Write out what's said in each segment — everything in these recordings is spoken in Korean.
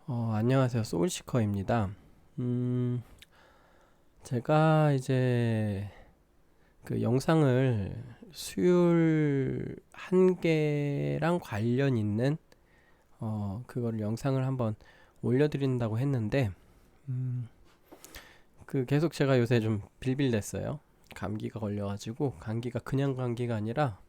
안녕하세요. 소울시커입니다. 음, 제가 이제 그 영상을 수율 한계랑 관련 있는 그거를 영상을 한번 올려드린다고 했는데 음, 그 계속 제가 요새 좀 빌빌댔어요. 감기가 걸려가지고 감기가 그냥 감기가 아니라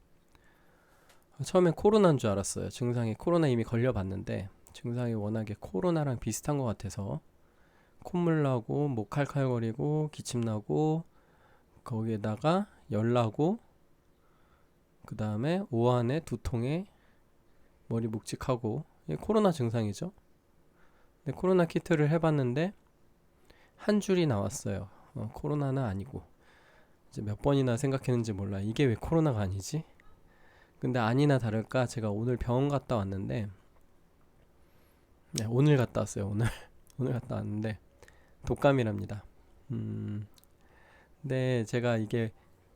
처음엔 코로나인 줄 알았어요. 증상이 코로나 이미 걸려봤는데 증상이 워낙에 코로나랑 비슷한 것 같아서 콧물 나고 목 칼칼거리고 기침 나고 거기에다가 열 나고 그 다음에 오한에 두통에 머리 묵직하고 이게 코로나 증상이죠. 근데 코로나 키트를 해봤는데 한 줄이 나왔어요. 코로나는 아니고 이제 몇 번이나 생각했는지 몰라. 이게 왜 코로나가 아니지? 근데 아니나 다를까 제가 오늘 병원 갔다 왔는데 네, 오늘 갔다 왔어요. 오늘 오늘 갔다 왔는데 독감이랍니다. 음, 근데 제가 이게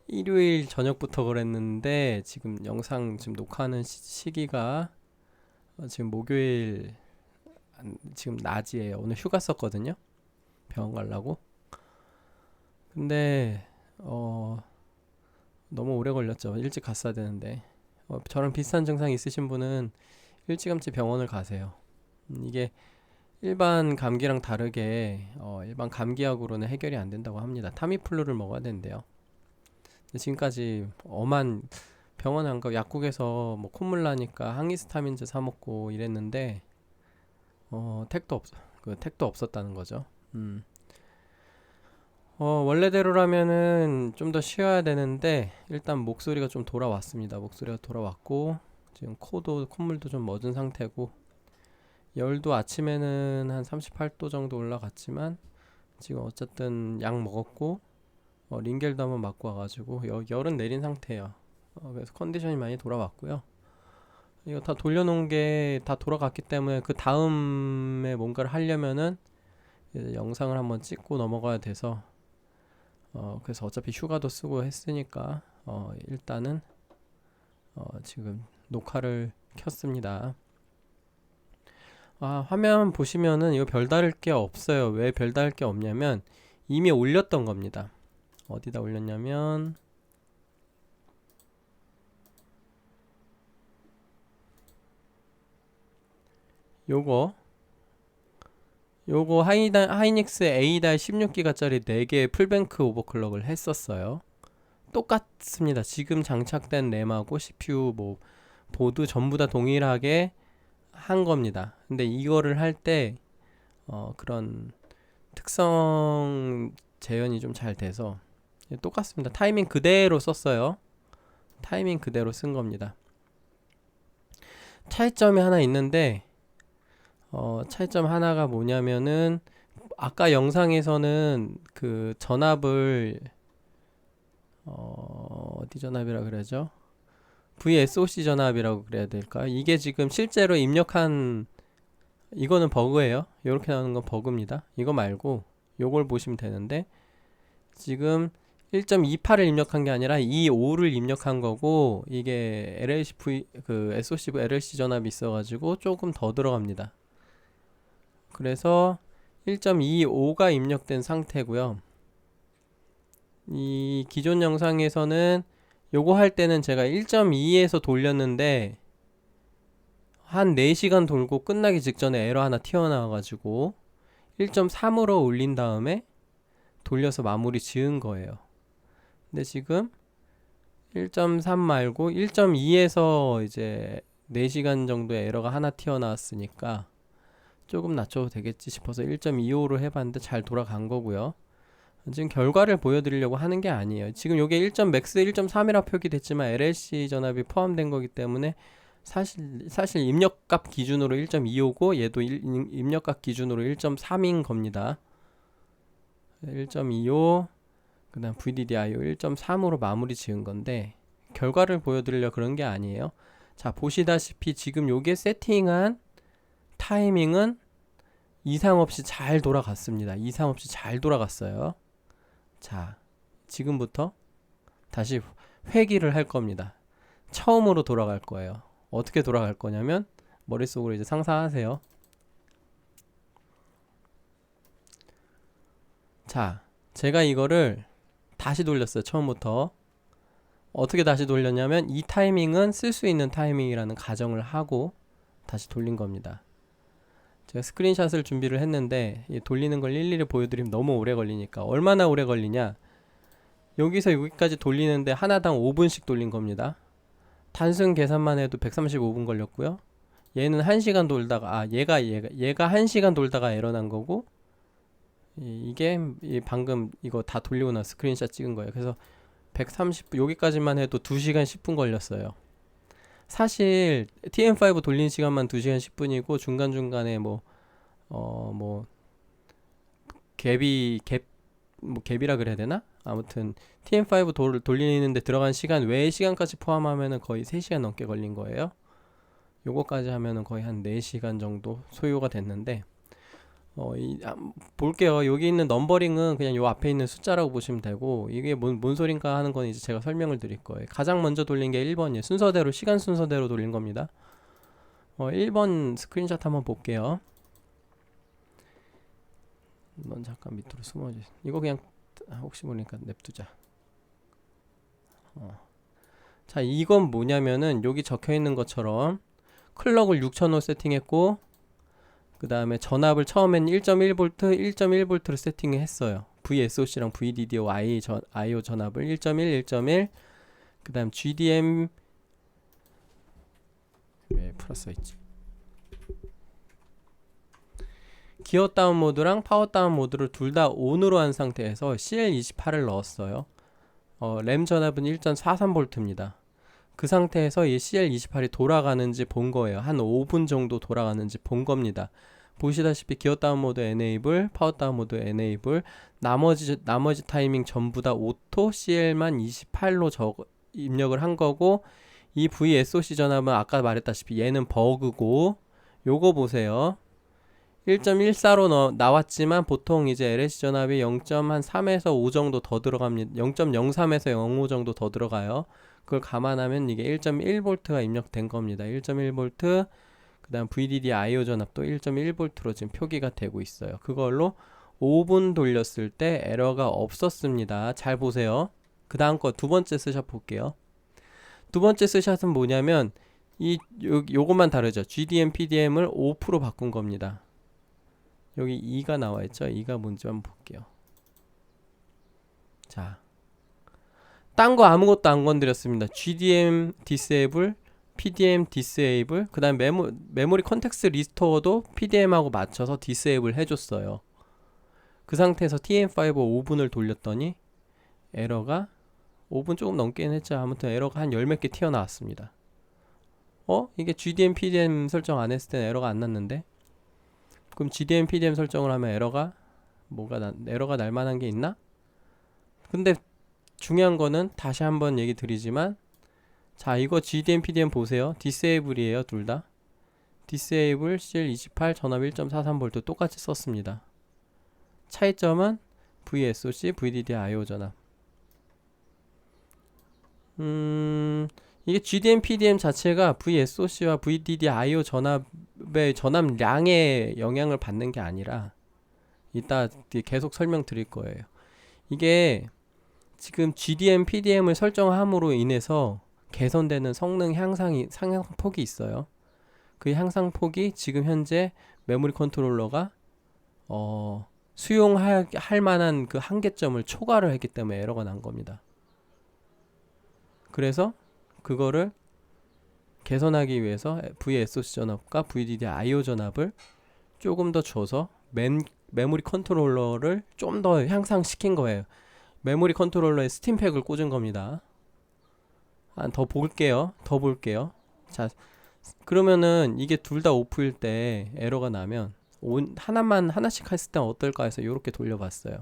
일요일 저녁부터 그랬는데 지금 영상 지금 녹화하는 시기가 지금 목요일 지금 낮이에요. 오늘 휴가 썼거든요. 병원 가려고. 근데 너무 오래 걸렸죠. 일찍 갔어야 되는데. 저랑 비슷한 증상 있으신 분은 일찌감치 병원을 가세요. 이게 일반 감기랑 다르게 일반 감기약으로는 해결이 안 된다고 합니다. 타미플루를 먹어야 된대요. 근데 지금까지 엄한 병원 안 가고 약국에서 뭐 콧물 나니까 항히스타민제 사 먹고 이랬는데 택도 없 그 택도 없었다는 거죠. 음. 원래대로라면은 좀 더 쉬어야 되는데 일단 목소리가 좀 돌아왔습니다. 목소리가 돌아왔고 지금 코도 콧물도 좀 멎은 상태고 열도 아침에는 한 38도 정도 올라갔지만 지금 어쨌든 약 먹었고 링겔도 한번 맞고 와가지고 열은 내린 상태예요. 그래서 컨디션이 많이 돌아왔고요. 이거 다 돌려놓은 게 다 돌아갔기 때문에 그 다음에 뭔가를 하려면은 이제 영상을 한번 찍고 넘어가야 돼서 그래서 어차피 휴가도 쓰고 했으니까 일단은 지금 녹화를 켰습니다. 화면 보시면은 이거 별다를 게 없어요. 왜 별다를 게 없냐면 이미 올렸던 겁니다. 어디다 올렸냐면 요거 하이닉스 A-16기가짜리 4개의 풀뱅크 오버클럭을 했었어요. 똑같습니다. 지금 장착된 램하고 CPU 뭐 보드 전부 다 동일하게 한 겁니다. 근데 이거를 할 때 그런 특성 재현이 좀 잘 돼서 똑같습니다. 타이밍 그대로 썼어요. 타이밍 그대로 쓴 겁니다. 차이점이 하나 있는데 차이점 하나가 뭐냐면은 아까 영상에서는 그 전압을 어디 전압이라 그러죠? VSOC 전압이라고 그래야 될까? 이게 지금 실제로 입력한 이거는 버그예요. 이렇게 나오는 건 버그입니다. 이거 말고 요걸 보시면 되는데 지금 1.28을 입력한 게 아니라 2.5를 입력한 거고 이게 그 SOC LLC 전압이 있어가지고 조금 더 들어갑니다. 그래서 1.25가 입력된 상태고요. 이 기존 영상에서는 요거 할 때는 제가 1.2에서 돌렸는데 한 4시간 돌고 끝나기 직전에 에러 하나 튀어나와가지고 1.3으로 올린 다음에 돌려서 마무리 지은 거예요. 근데 지금 1.3 말고 1.2에서 이제 4시간 정도의 에러가 하나 튀어나왔으니까 조금 낮춰도 되겠지 싶어서 1.25로 해봤는데 잘 돌아간 거고요. 지금 결과를 보여드리려고 하는 게 아니에요. 지금 요게 1.맥스 1.3이라 표기됐지만 LLC 전압이 포함된 거기 때문에 사실 입력값 기준으로 1.25고 얘도 입력값 기준으로 1.3인 겁니다. 1.25 그다음 VDDIO 1.3으로 마무리 지은 건데 결과를 보여드리려 그런 게 아니에요. 자, 보시다시피 지금 요게 세팅한 타이밍은 이상 없이 잘 돌아갔습니다. 이상 없이 잘 돌아갔어요. 자, 지금부터 다시 회귀를 할 겁니다. 처음으로 돌아갈 거예요. 어떻게 돌아갈 거냐면 머릿속으로 이제 상상하세요. 자, 제가 이거를 다시 돌렸어요. 처음부터. 어떻게 다시 돌렸냐면 이 타이밍은 쓸 수 있는 타이밍이라는 가정을 하고 다시 돌린 겁니다. 제가 스크린샷을 준비를 했는데 돌리는 걸 일일이 보여드리면 너무 오래 걸리니까 얼마나 오래 걸리냐, 여기서 여기까지 돌리는데 하나당 5분씩 돌린 겁니다. 단순 계산만 해도 135분 걸렸고요. 얘는 1시간 돌다가 얘가 1시간 돌다가 에러 난 거고, 이게 방금 이거 다 돌리고 나서 스크린샷 찍은 거예요. 그래서 130분, 여기까지만 해도 2시간 10분 걸렸어요. 사실 TM5 돌린 시간만 2시간 10분이고 중간중간에 갭이라 그래야 되나? 아무튼 TM5 돌리는데 들어간 시간 외의 시간까지 포함하면은 거의 3시간 넘게 걸린 거예요. 요거까지 하면은 거의 한 4시간 정도 소요가 됐는데, 볼게요. 여기 있는 넘버링은 그냥 요 앞에 있는 숫자라고 보시면 되고, 이게 뭔 소린가 하는 건 이제 제가 설명을 드릴 거예요. 가장 먼저 돌린 게 1번이에요. 순서대로, 시간 순서대로 돌린 겁니다. 1번 스크린샷 한번 볼게요. 넌 잠깐 밑으로 숨어주세요. 이거 그냥 혹시 모르니까 냅두자. 자, 이건 뭐냐면은 여기 적혀 있는 것처럼 클럭을 6000호 세팅했고, 그 다음에 전압을 처음엔 1.1V, 1.1V로 세팅을 했어요. VSOC랑 VDDI IO 전압을 1.1, 1.1, 그 다음 GDM, 왜 플러스 있지? 기어 다운 모드랑 파워 다운 모드를 둘 다 ON으로 한 상태에서 CL28을 넣었어요. 램 전압은 1.43V입니다. 그 상태에서 이 CL28이 돌아가는지 본 거예요. 한 5분 정도 돌아가는지 본 겁니다. 보시다시피 기어 다운 모드 에네이블, 파워 다운 모드 에네이블, 나머지 타이밍 전부 다 오토, CL만 28로 입력을 한 거고, 이 VSOC 전압은 아까 말했다시피 얘는 버그고, 요거 보세요. 1.14로 나왔지만 보통 이제 LSC 전압이 0.3에서 5 정도 더 들어갑니다. 0.03에서 0.5 정도 더 들어가요. 그걸 감안하면 이게 1.1V가 입력된 겁니다. 1.1V, 그 다음 VDD IO 전압도 1.1V로 지금 표기가 되고 있어요. 그걸로 5분 돌렸을 때 에러가 없었습니다. 잘 보세요. 그 다음 거 두 번째 스샷 볼게요. 두 번째 스샷은 뭐냐면 요것만 다르죠. GDM, PDM을 5% 바꾼 겁니다. 여기 2가 나와 있죠. 2가 뭔지 한번 볼게요. 자, 딴 거 아무것도 안 건드렸습니다. GDM disable, PDM disable, 그 다음 메모리 컨텍스트 리스토어도 PDM하고 맞춰서 disable 해줬어요. 그 상태에서 TM5 5분을 돌렸더니 에러가 5분 조금 넘긴 했죠. 아무튼 에러가 한 10몇 개 튀어나왔습니다. 이게 GDM, PDM 설정 안 했을 때는 에러가 안 났는데, 그럼 GDM, PDM 설정을 하면 에러가 날 만한 게 있나? 근데 중요한 거는 다시 한번 얘기 드리지만, 자, 이거 GDM, PDM 보세요. disable이에요, 둘 다. disable CL28 전압 1.43V 똑같이 썼습니다. 차이점은 VSOC, VDD IO 전압. 이게 GDM, PDM 자체가 VSOC와 VDD IO 전압의 전압량에 영향을 받는 게 아니라, 이따 계속 설명드릴 거예요. 이게 지금 GDM, PDM을 설정함으로 인해서 개선되는 성능 향상폭이 있어요. 그 향상폭이 지금 현재 메모리 컨트롤러가 수용할 만한 그 한계점을 초과를 했기 때문에 에러가 난 겁니다. 그래서 그거를 개선하기 위해서 VSOC 전압과 VDD IO 전압을 조금 더 줘서 메모리 컨트롤러를 좀 더 향상시킨 거예요. 메모리 컨트롤러에 스팀팩을 꽂은 겁니다. 더 볼게요. 자, 그러면은 이게 둘 다 오프일 때 에러가 나면 하나씩 했을 때 어떨까 해서 이렇게 돌려봤어요.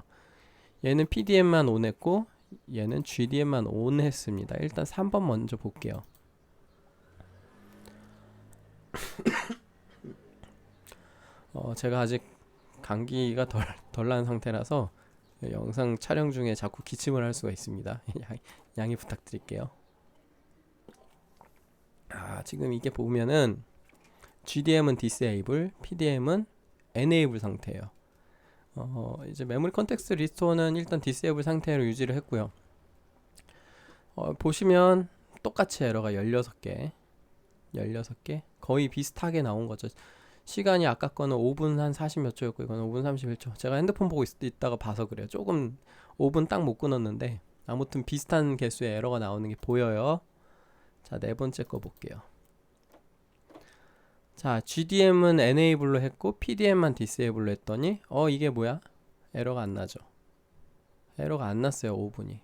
얘는 PDM만 온 했고 얘는 GDM만 온 했습니다. 일단 3번 먼저 볼게요. 제가 아직 감기가 덜 난 상태라서 영상 촬영 중에 자꾸 기침을 할 수가 있습니다. 양해 부탁드릴게요. 지금 이게 보면은 GDM은 disable, PDM은 enable 상태예요. 이제 메모리 컨텍스트 리스토어는 일단 디세이블 상태로 유지를 했고요. 보시면 똑같이 에러가 16개 거의 비슷하게 나온 거죠. 시간이 아까 거는 5분 한 40 몇 초였고 이거는 5분 31초. 제가 핸드폰 보고 있다가 봐서 그래요. 조금 5분 딱 못 끊었는데 아무튼 비슷한 개수의 에러가 나오는 게 보여요. 자, 네 번째 거 볼게요. 자, GDM은 enable로 했고 PDM만 disable로 했더니 이게 뭐야? 에러가 안 나죠. 에러가 안 났어요. 5분이.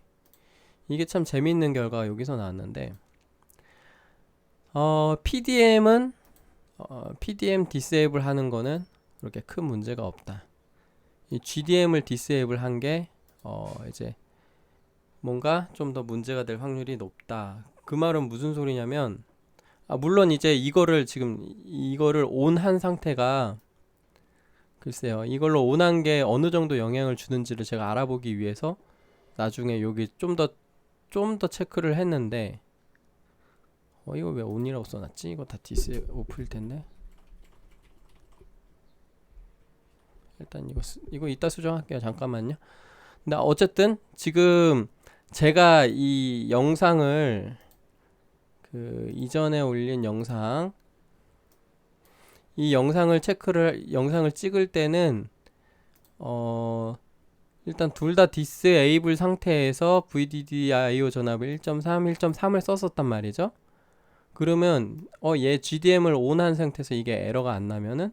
이게 참 재밌는 결과가 여기서 나왔는데 PDM은 PDM disable 하는 거는 그렇게 큰 문제가 없다. 이 GDM을 disable 한 게 이제 뭔가 좀 더 문제가 될 확률이 높다. 그 말은 무슨 소리냐면 물론 이제 이거를 온 한 상태가 글쎄요. 이걸로 온한 게 어느 정도 영향을 주는지를 제가 알아보기 위해서 나중에 여기 좀 더 체크를 했는데 이거 왜 온이라고 써놨지? 이거 다 디스 오프일 텐데. 일단 이거 이따 수정할게요. 잠깐만요. 근데 어쨌든 지금 제가 이 영상을 이전에 올린 이 영상을 찍을 때는 일단 둘 다 disable 상태에서 VDDIO 전압을 1.3, 1.3을 썼었단 말이죠. 그러면 얘 GDM을 온한 상태에서 이게 에러가 안 나면은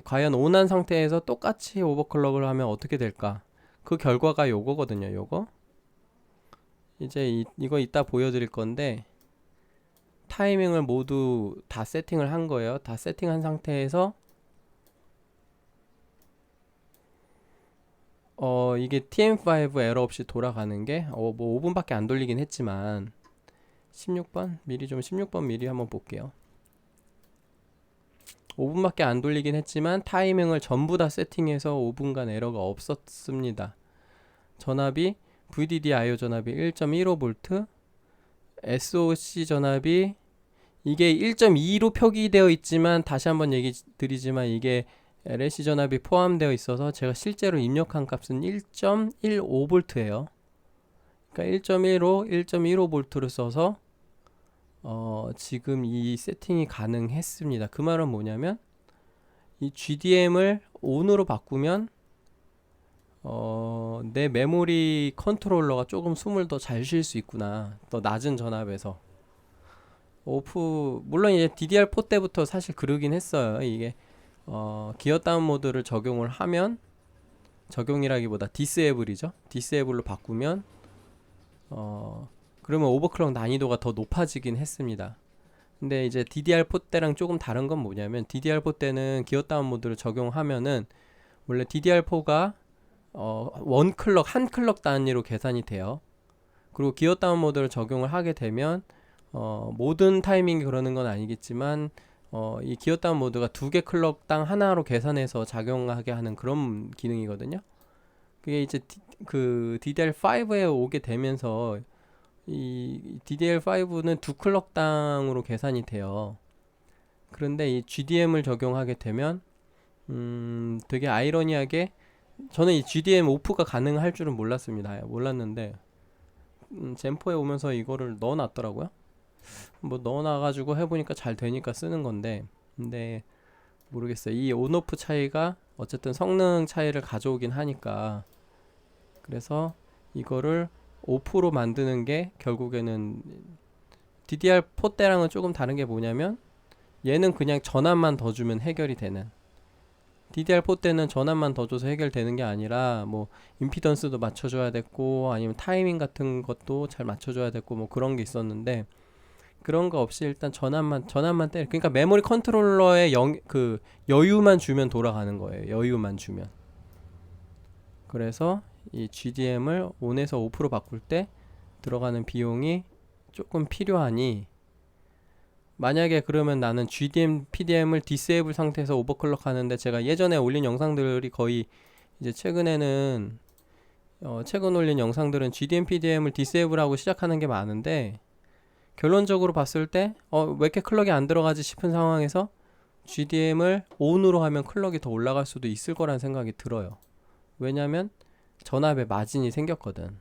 과연 온한 상태에서 똑같이 오버클럭을 하면 어떻게 될까? 그 결과가 요거거든요. 요거 이제 이거 이따 보여드릴 건데 타이밍을 모두 다 세팅을 한 거예요. 다 세팅한 상태에서 이게 TM5 에러 없이 돌아가는 게 뭐 5분밖에 안 돌리긴 했지만 16번 미리 한번 볼게요. 5분밖에 안 돌리긴 했지만 타이밍을 전부 다 세팅해서 5분간 에러가 없었습니다. 전압이 VDDIO 전압이 1.15V, SOC 전압이 이게 1.2로 표기되어 있지만 다시 한번 얘기 드리지만 이게 LSC 전압이 포함되어 있어서 제가 실제로 입력한 값은 1.15V예요. 그러니까 1.15V를 써서 지금 이 세팅이 가능했습니다. 그 말은 뭐냐면 이 GDM을 ON으로 바꾸면 내 메모리 컨트롤러가 조금 숨을 더 잘 쉴 수 있구나. 더 낮은 전압에서 오프 물론 이제 DDR4 때부터 사실 그러긴 했어요. 이게 기어 다운 모드를 적용을 하면 적용이라기보다 디스에블이죠. 디스에블로 바꾸면 그러면 오버클럭 난이도가 더 높아지긴 했습니다. 근데 이제 DDR4 때랑 조금 다른 건 뭐냐면 DDR4 때는 기어 다운 모드를 적용하면은 원래 DDR4가 원 클럭 한 클럭 단위로 계산이 돼요. 그리고 기어 다운 모드를 적용을 하게 되면 모든 타이밍이 그러는 건 아니겠지만 이 기어 다운 모드가 2개 클럭당 하나로 계산해서 작용하게 하는 그런 기능이거든요. 그게 이제 DDR5에 오게 되면서 이 DDR5는 2클럭당으로 계산이 돼요. 그런데 이 GDM을 적용하게 되면 되게 아이러니하게 저는 이 GDM 오프가 가능할 줄은 몰랐는데 젠4에 오면서 이거를 넣어놨더라고요. 뭐 넣어놔가지고 해보니까 잘 되니까 쓰는 건데 근데 모르겠어요. 이 온오프 차이가 어쨌든 성능 차이를 가져오긴 하니까 그래서 이거를 오프로 만드는 게 결국에는 DDR4 때랑은 조금 다른 게 뭐냐면 얘는 그냥 전압만 더 주면 해결이 되는 DDR4 때는 전압만 더 줘서 해결되는 게 아니라 뭐 임피던스도 맞춰줘야 됐고 아니면 타이밍 같은 것도 잘 맞춰줘야 됐고 뭐 그런 게 있었는데 그런 거 없이 일단 전압만 때려. 그러니까 메모리 컨트롤러에 여유만 주면 돌아가는 거예요. 여유만 주면. 그래서 이 GDM을 ON에서 OFF로 바꿀 때 들어가는 비용이 조금 필요하니 만약에 그러면 나는 GDM, PDM을 디세이블 상태에서 오버클럭 하는데 제가 예전에 올린 영상들이 거의 이제 최근 올린 영상들은 GDM, PDM을 디세이블 하고 시작하는 게 많은데 결론적으로 봤을 때 왜 이렇게 클럭이 안 들어가지 싶은 상황에서 GDM을 ON으로 하면 클럭이 더 올라갈 수도 있을 거란 생각이 들어요. 왜냐면 전압에 마진이 생겼거든.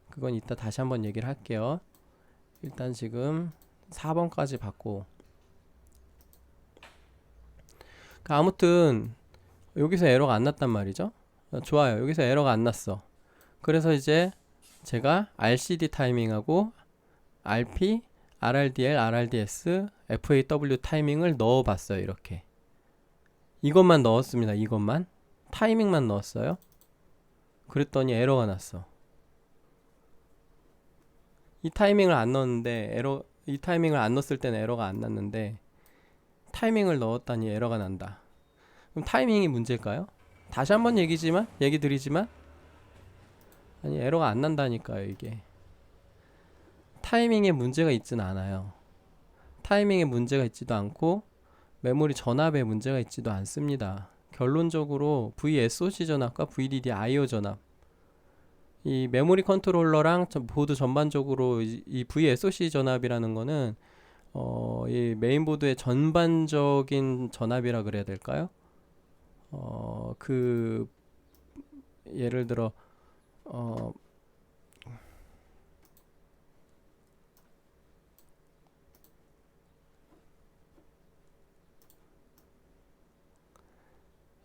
그건 이따 다시 한번 얘기를 할게요. 일단 지금 4번까지 받고, 아무튼 여기서 에러가 안 났단 말이죠. 좋아요. 여기서 에러가 안 났어. 그래서 이제 제가 RCD 타이밍하고 RP, RRDL, RRDS, FAW 타이밍을 넣어봤어요. 이렇게 이것만 넣었습니다. 이것만 타이밍만 넣었어요. 그랬더니 에러가 났어. 이 타이밍을 안 넣었는데 이 타이밍을 안 넣었을 때는 에러가 안 났는데 타이밍을 넣었다니 에러가 난다. 그럼 타이밍이 문제일까요? 다시 한번 얘기 드리지만 아니 에러가 안 난다니까요. 이게 타이밍에 문제가 있진 않아요. 타이밍에 문제가 있지도 않고 메모리 전압에 문제가 있지도 않습니다. 결론적으로 VSOC 전압과 VDD IO 전압, 이 메모리 컨트롤러랑 보드 전반적으로 이 VSOC 전압이라는 거는 이 메인보드의 전반적인 전압이라 그래야 될까요? 그 예를 들어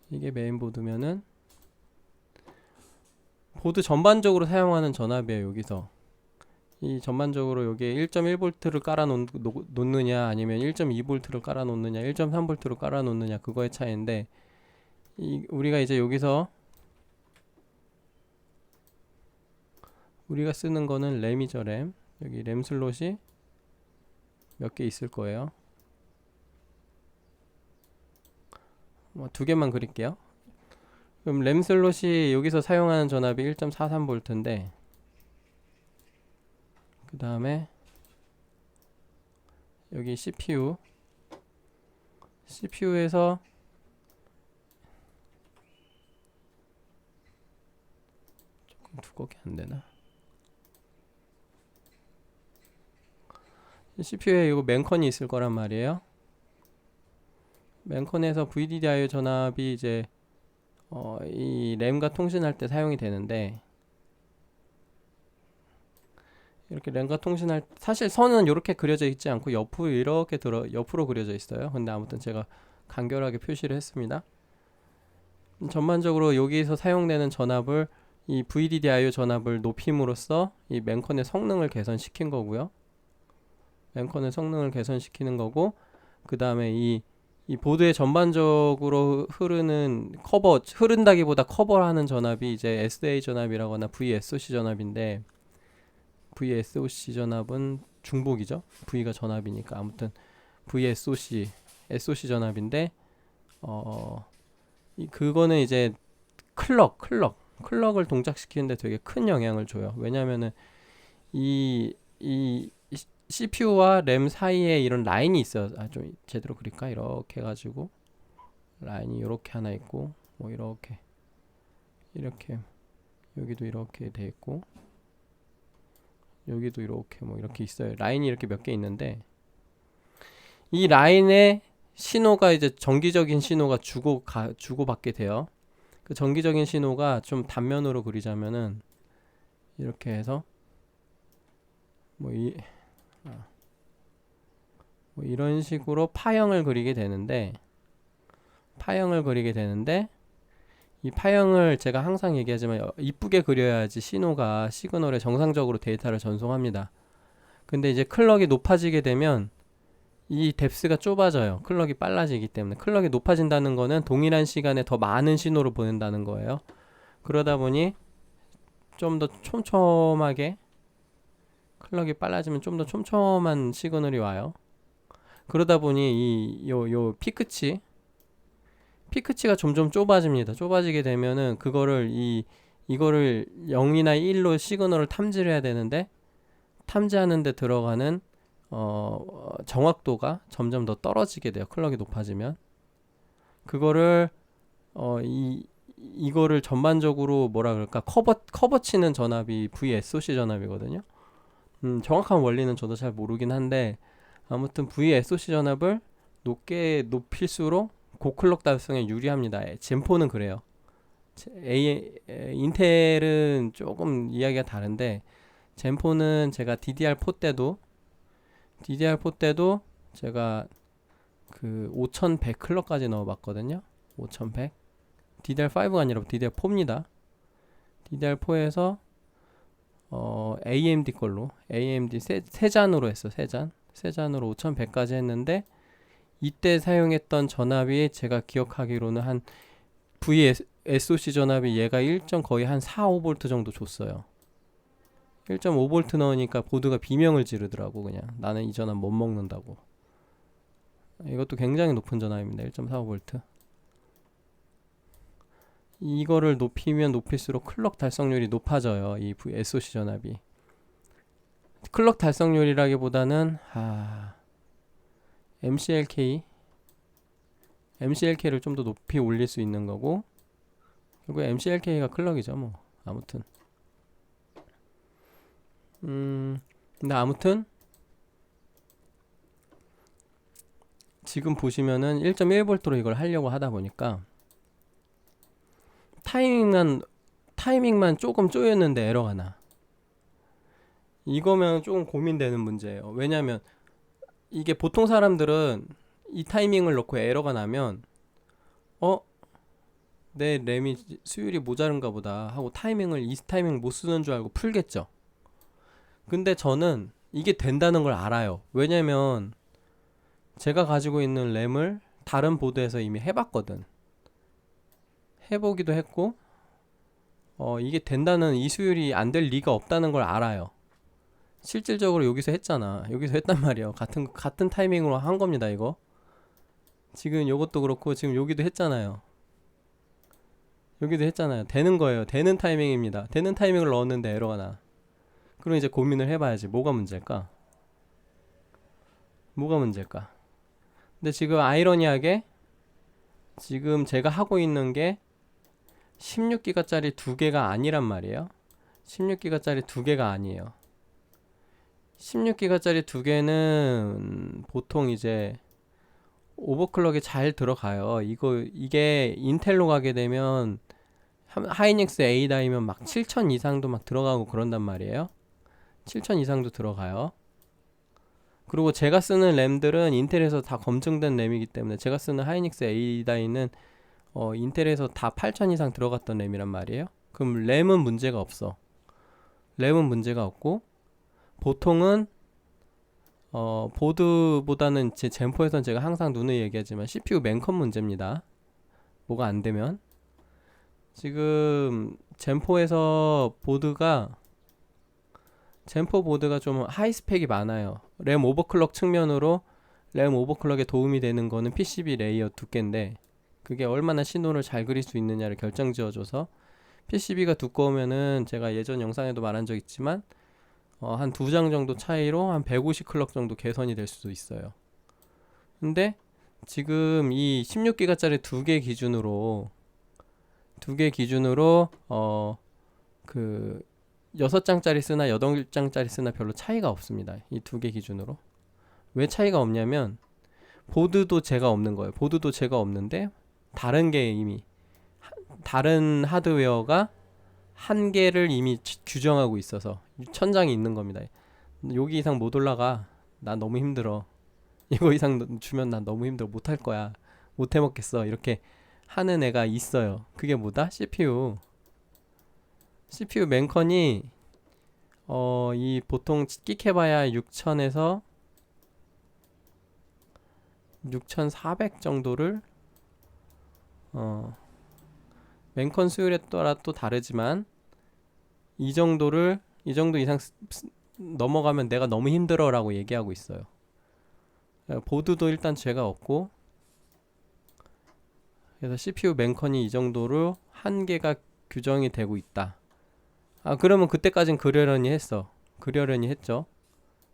이게 메인보드면은 보드 전반적으로 사용하는 전압이에요. 여기서 이 전반적으로 여기에 1.1V를 깔아 놓느냐 아니면 1.2V를 깔아 놓느냐 1.3V로 깔아 놓느냐 그거의 차이인데, 우리가 이제 여기서 우리가 쓰는 거는 램이죠. 램. 여기 램 슬롯이 몇 개 있을 거예요. 두 개만 그릴게요. 그럼 램 슬롯이 여기서 사용하는 전압이 1.43V인데, 그 다음에 여기 CPU에서 조금 두껍게 안되나? CPU에 이거 맨컨이 있을 거란 말이에요. 맨컨에서 VDDI 전압이 이제 이 램과 통신할 때 사용이 되는데, 이렇게 램과 통신할 사실 선은 이렇게 그려져 있지 않고 옆으로 이렇게 옆으로 그려져 있어요. 근데 아무튼 제가 간결하게 표시를 했습니다. 전반적으로 여기서 사용되는 전압을 이 VDDIO 전압을 높임으로써 이 맨컨의 성능을 개선시킨 거고요. 맨컨의 성능을 개선시키는 거고, 그 다음에 이 보드에 전반적으로 흐른다기보다 커버하는 전압이 이제 SA 전압이라거나 VSOC 전압인데, VSOC 전압은 중복이죠. V가 전압이니까. 아무튼 VSOC, SOC 전압인데, 그거는 이제 클럭을 동작시키는데 되게 큰 영향을 줘요. 왜냐면은 이 CPU와 램 사이에 이런 라인이 있어요. 좀 제대로 그릴까? 이렇게 해가지고 라인이 이렇게 하나 있고, 뭐 이렇게 여기도 이렇게 돼 있고, 여기도 이렇게 뭐 이렇게 있어요. 라인이 이렇게 몇 개 있는데, 이 라인에 신호가 이제 정기적인 신호가 주고받게 돼요. 그 정기적인 신호가 좀 단면으로 그리자면은 이렇게 해서 뭐 이런 식으로 파형을 그리게 되는데, 이 파형을 제가 항상 얘기하지만 이쁘게 그려야지 시그널에 정상적으로 데이터를 전송합니다. 근데 이제 클럭이 높아지게 되면 이 뎁스가 좁아져요. 클럭이 빨라지기 때문에. 클럭이 높아진다는 거는 동일한 시간에 더 많은 신호를 보낸다는 거예요. 그러다 보니 좀 더 촘촘하게, 클럭이 빨라지면 좀 더 촘촘한 시그널이 와요. 그러다 보니 요 피크치가 점점 좁아집니다. 좁아지게 되면은 이거를 0이나 1로 시그널을 탐지를 해야 되는데, 탐지하는 데 들어가는 정확도가 점점 더 떨어지게 돼요. 클럭이 높아지면. 그거를 이거를 전반적으로 뭐라 그럴까, 커버 치는 전압이 VSOC 전압이거든요. 정확한 원리는 저도 잘 모르긴 한데, 아무튼 VSOC 전압을 높일수록 고클럭 달성에 유리합니다. 젠4는 그래요. 인텔은 조금 이야기가 다른데 젠4는 제가 DDR4 때도 제가 그 5100 클럭까지 넣어봤거든요. 5100 DDR5가 아니라 DDR4입니다. DDR4에서 AMD 걸로 AMD 세 잔으로 했어. 세 잔으로 5100까지 했는데 이때 사용했던 전압이 제가 기억하기로는 한 VSOC 전압이 얘가 1. 거의 한 4, 5V 정도 줬어요. 1.5V 넣으니까 보드가 비명을 지르더라고. 그냥 나는 이 전압 못 먹는다고. 이것도 굉장히 높은 전압입니다. 1.45V. 이거를 높이면 높일수록 클럭 달성률이 높아져요. 이 SoC 전압이. 클럭 달성률이라기보다는 MCLK를 좀 더 높이 올릴 수 있는 거고, 결국 MCLK가 클럭이죠. 뭐 아무튼 근데 아무튼 지금 보시면은 1.1V로 이걸 하려고 하다 보니까 타이밍만 조금 쪼였는데 에러가 나. 이거면 조금 고민되는 문제예요. 왜냐면 이게 보통 사람들은 이 타이밍을 넣고 에러가 나면 내 램이 수율이 모자른가 보다 하고 이 타이밍 못 쓰는 줄 알고 풀겠죠. 근데 저는 이게 된다는 걸 알아요. 왜냐면 제가 가지고 있는 램을 다른 보드에서 이미 해봤거든. 해보기도 했고 이게 된다는, 이 수율이 안 될 리가 없다는 걸 알아요. 실질적으로 여기서 했잖아. 여기서 했단 말이에요. 같은 타이밍으로 한 겁니다. 이거 지금 요것도 그렇고 지금 여기도 했잖아요. 되는 거예요. 되는 타이밍입니다. 되는 타이밍을 넣었는데 에러가 나. 그럼 이제 고민을 해봐야지. 뭐가 문제일까? 근데 지금 아이러니하게 지금 제가 하고 있는 게 16기가짜리 두 개가 아니란 말이에요. 16기가짜리 두 개가 아니에요. 16기가짜리 두 개는 보통 이제 오버클럭이 잘 들어가요. 이게 인텔로 가게 되면 하이닉스 A다이면 막 7000 이상도 막 들어가고 그런단 말이에요. 7000 이상도 들어가요. 그리고 제가 쓰는 램들은 인텔에서 다 검증된 램이기 때문에, 제가 쓰는 하이닉스 A다이는 인텔에서 다 8000 이상 들어갔던 램이란 말이에요. 그럼 램은 문제가 없어. 보통은 보드보다는 제 젠4에선 제가 항상 누누이 얘기하지만 CPU 맨컨 문제입니다. 뭐가 안 되면. 지금 젠4 보드가 좀 하이 스펙이 많아요. 램 오버클럭 측면으로 램 오버클럭에 도움이 되는 거는 PCB 레이어 두께인데, 그게 얼마나 신호를 잘 그릴 수 있느냐를 결정지어줘서, PCB가 두꺼우면은 제가 예전 영상에도 말한 적 있지만 한 두 장 정도 차이로 한 150 클럭 정도 개선이 될 수도 있어요. 근데 지금 이 16기가짜리 두 개 기준으로 그 6장짜리 쓰나 8장짜리 쓰나 별로 차이가 없습니다. 이 두 개 기준으로. 왜 차이가 없냐면 보드도 제가 없는 거예요. 보드도 제가 없는데 다른 하드웨어가 한 개를 이미 규정하고 있어서 천장이 있는 겁니다. 여기 이상 못 올라가. 난 너무 힘들어. 이거 이상 주면 난 너무 힘들어. 못 할 거야. 못 해 먹겠어. 이렇게 하는 애가 있어요. 그게 뭐다? CPU 맨컨이 이 보통 끽해봐야 6000에서 6400 정도를 맨컨 수율에 따라 또 다르지만 이 정도 이상 넘어가면 내가 너무 힘들어 라고 얘기하고 있어요. 보드도 일단 제가 없고, 그래서 CPU 맨컨이 이 정도로 한계가 규정이 되고 있다. 그러면 그때까진 그러려니 했죠.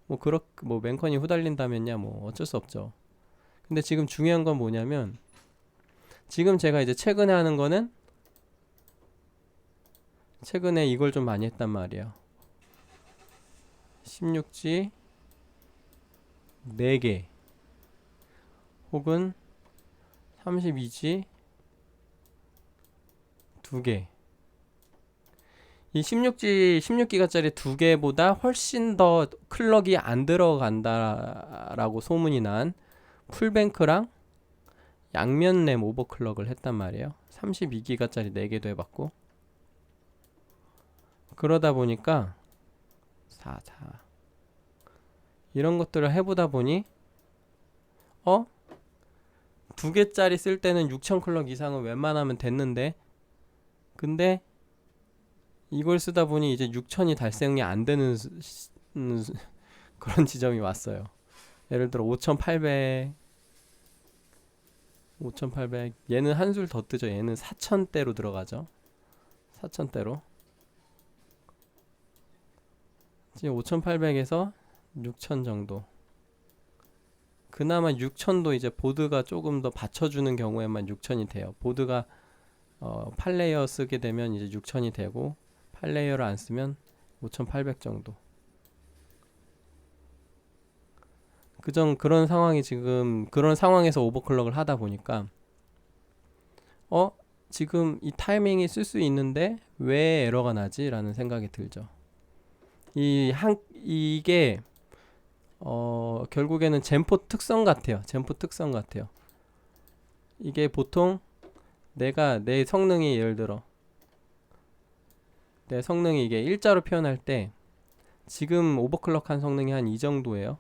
뭐 맨컨이 후달린다면야 뭐 어쩔 수 없죠. 근데 지금 중요한 건 뭐냐면, 지금 제가 이제 최근에 하는 거는, 최근에 이걸 좀 많이 했단 말이에요. 16G 4개 혹은 32G 2개. 이 16기가짜리 2개보다 훨씬 더 클럭이 안 들어간다라고 소문이 난 풀뱅크랑 양면 램 오버클럭을 했단 말이에요. 32기가짜리 4개도 해봤고. 그러다 보니까 4 이런 것들을 해보다 보니 2개짜리 쓸 때는 6000 클럭 이상은 웬만하면 됐는데, 근데 이걸 쓰다 보니 이제 6000이 달성이 안 되는 그런 지점이 왔어요. 예를 들어 5800 얘는 한술 더 뜨죠. 얘는 4000대로 들어가죠. 4000대로 지금 5800에서 6000 정도. 그나마 6000도 이제 보드가 조금 더 받쳐주는 경우에만 6000이 돼요. 보드가 8레이어 쓰게 되면 이제 6000이 되고, 8레이어를 안 쓰면 5800 정도. 그런 상황이 지금, 그런 상황에서 오버클럭을 하다 보니까 지금 이 타이밍이 쓸 수 있는데 왜 에러가 나지? 라는 생각이 들죠. 이게 결국에는 젠포 특성 같아요. 젠포 특성 같아요. 이게 보통 내 성능이, 예를 들어 내 성능이 이게 일자로 표현할 때 지금 오버클럭한 성능이 한 이 정도예요.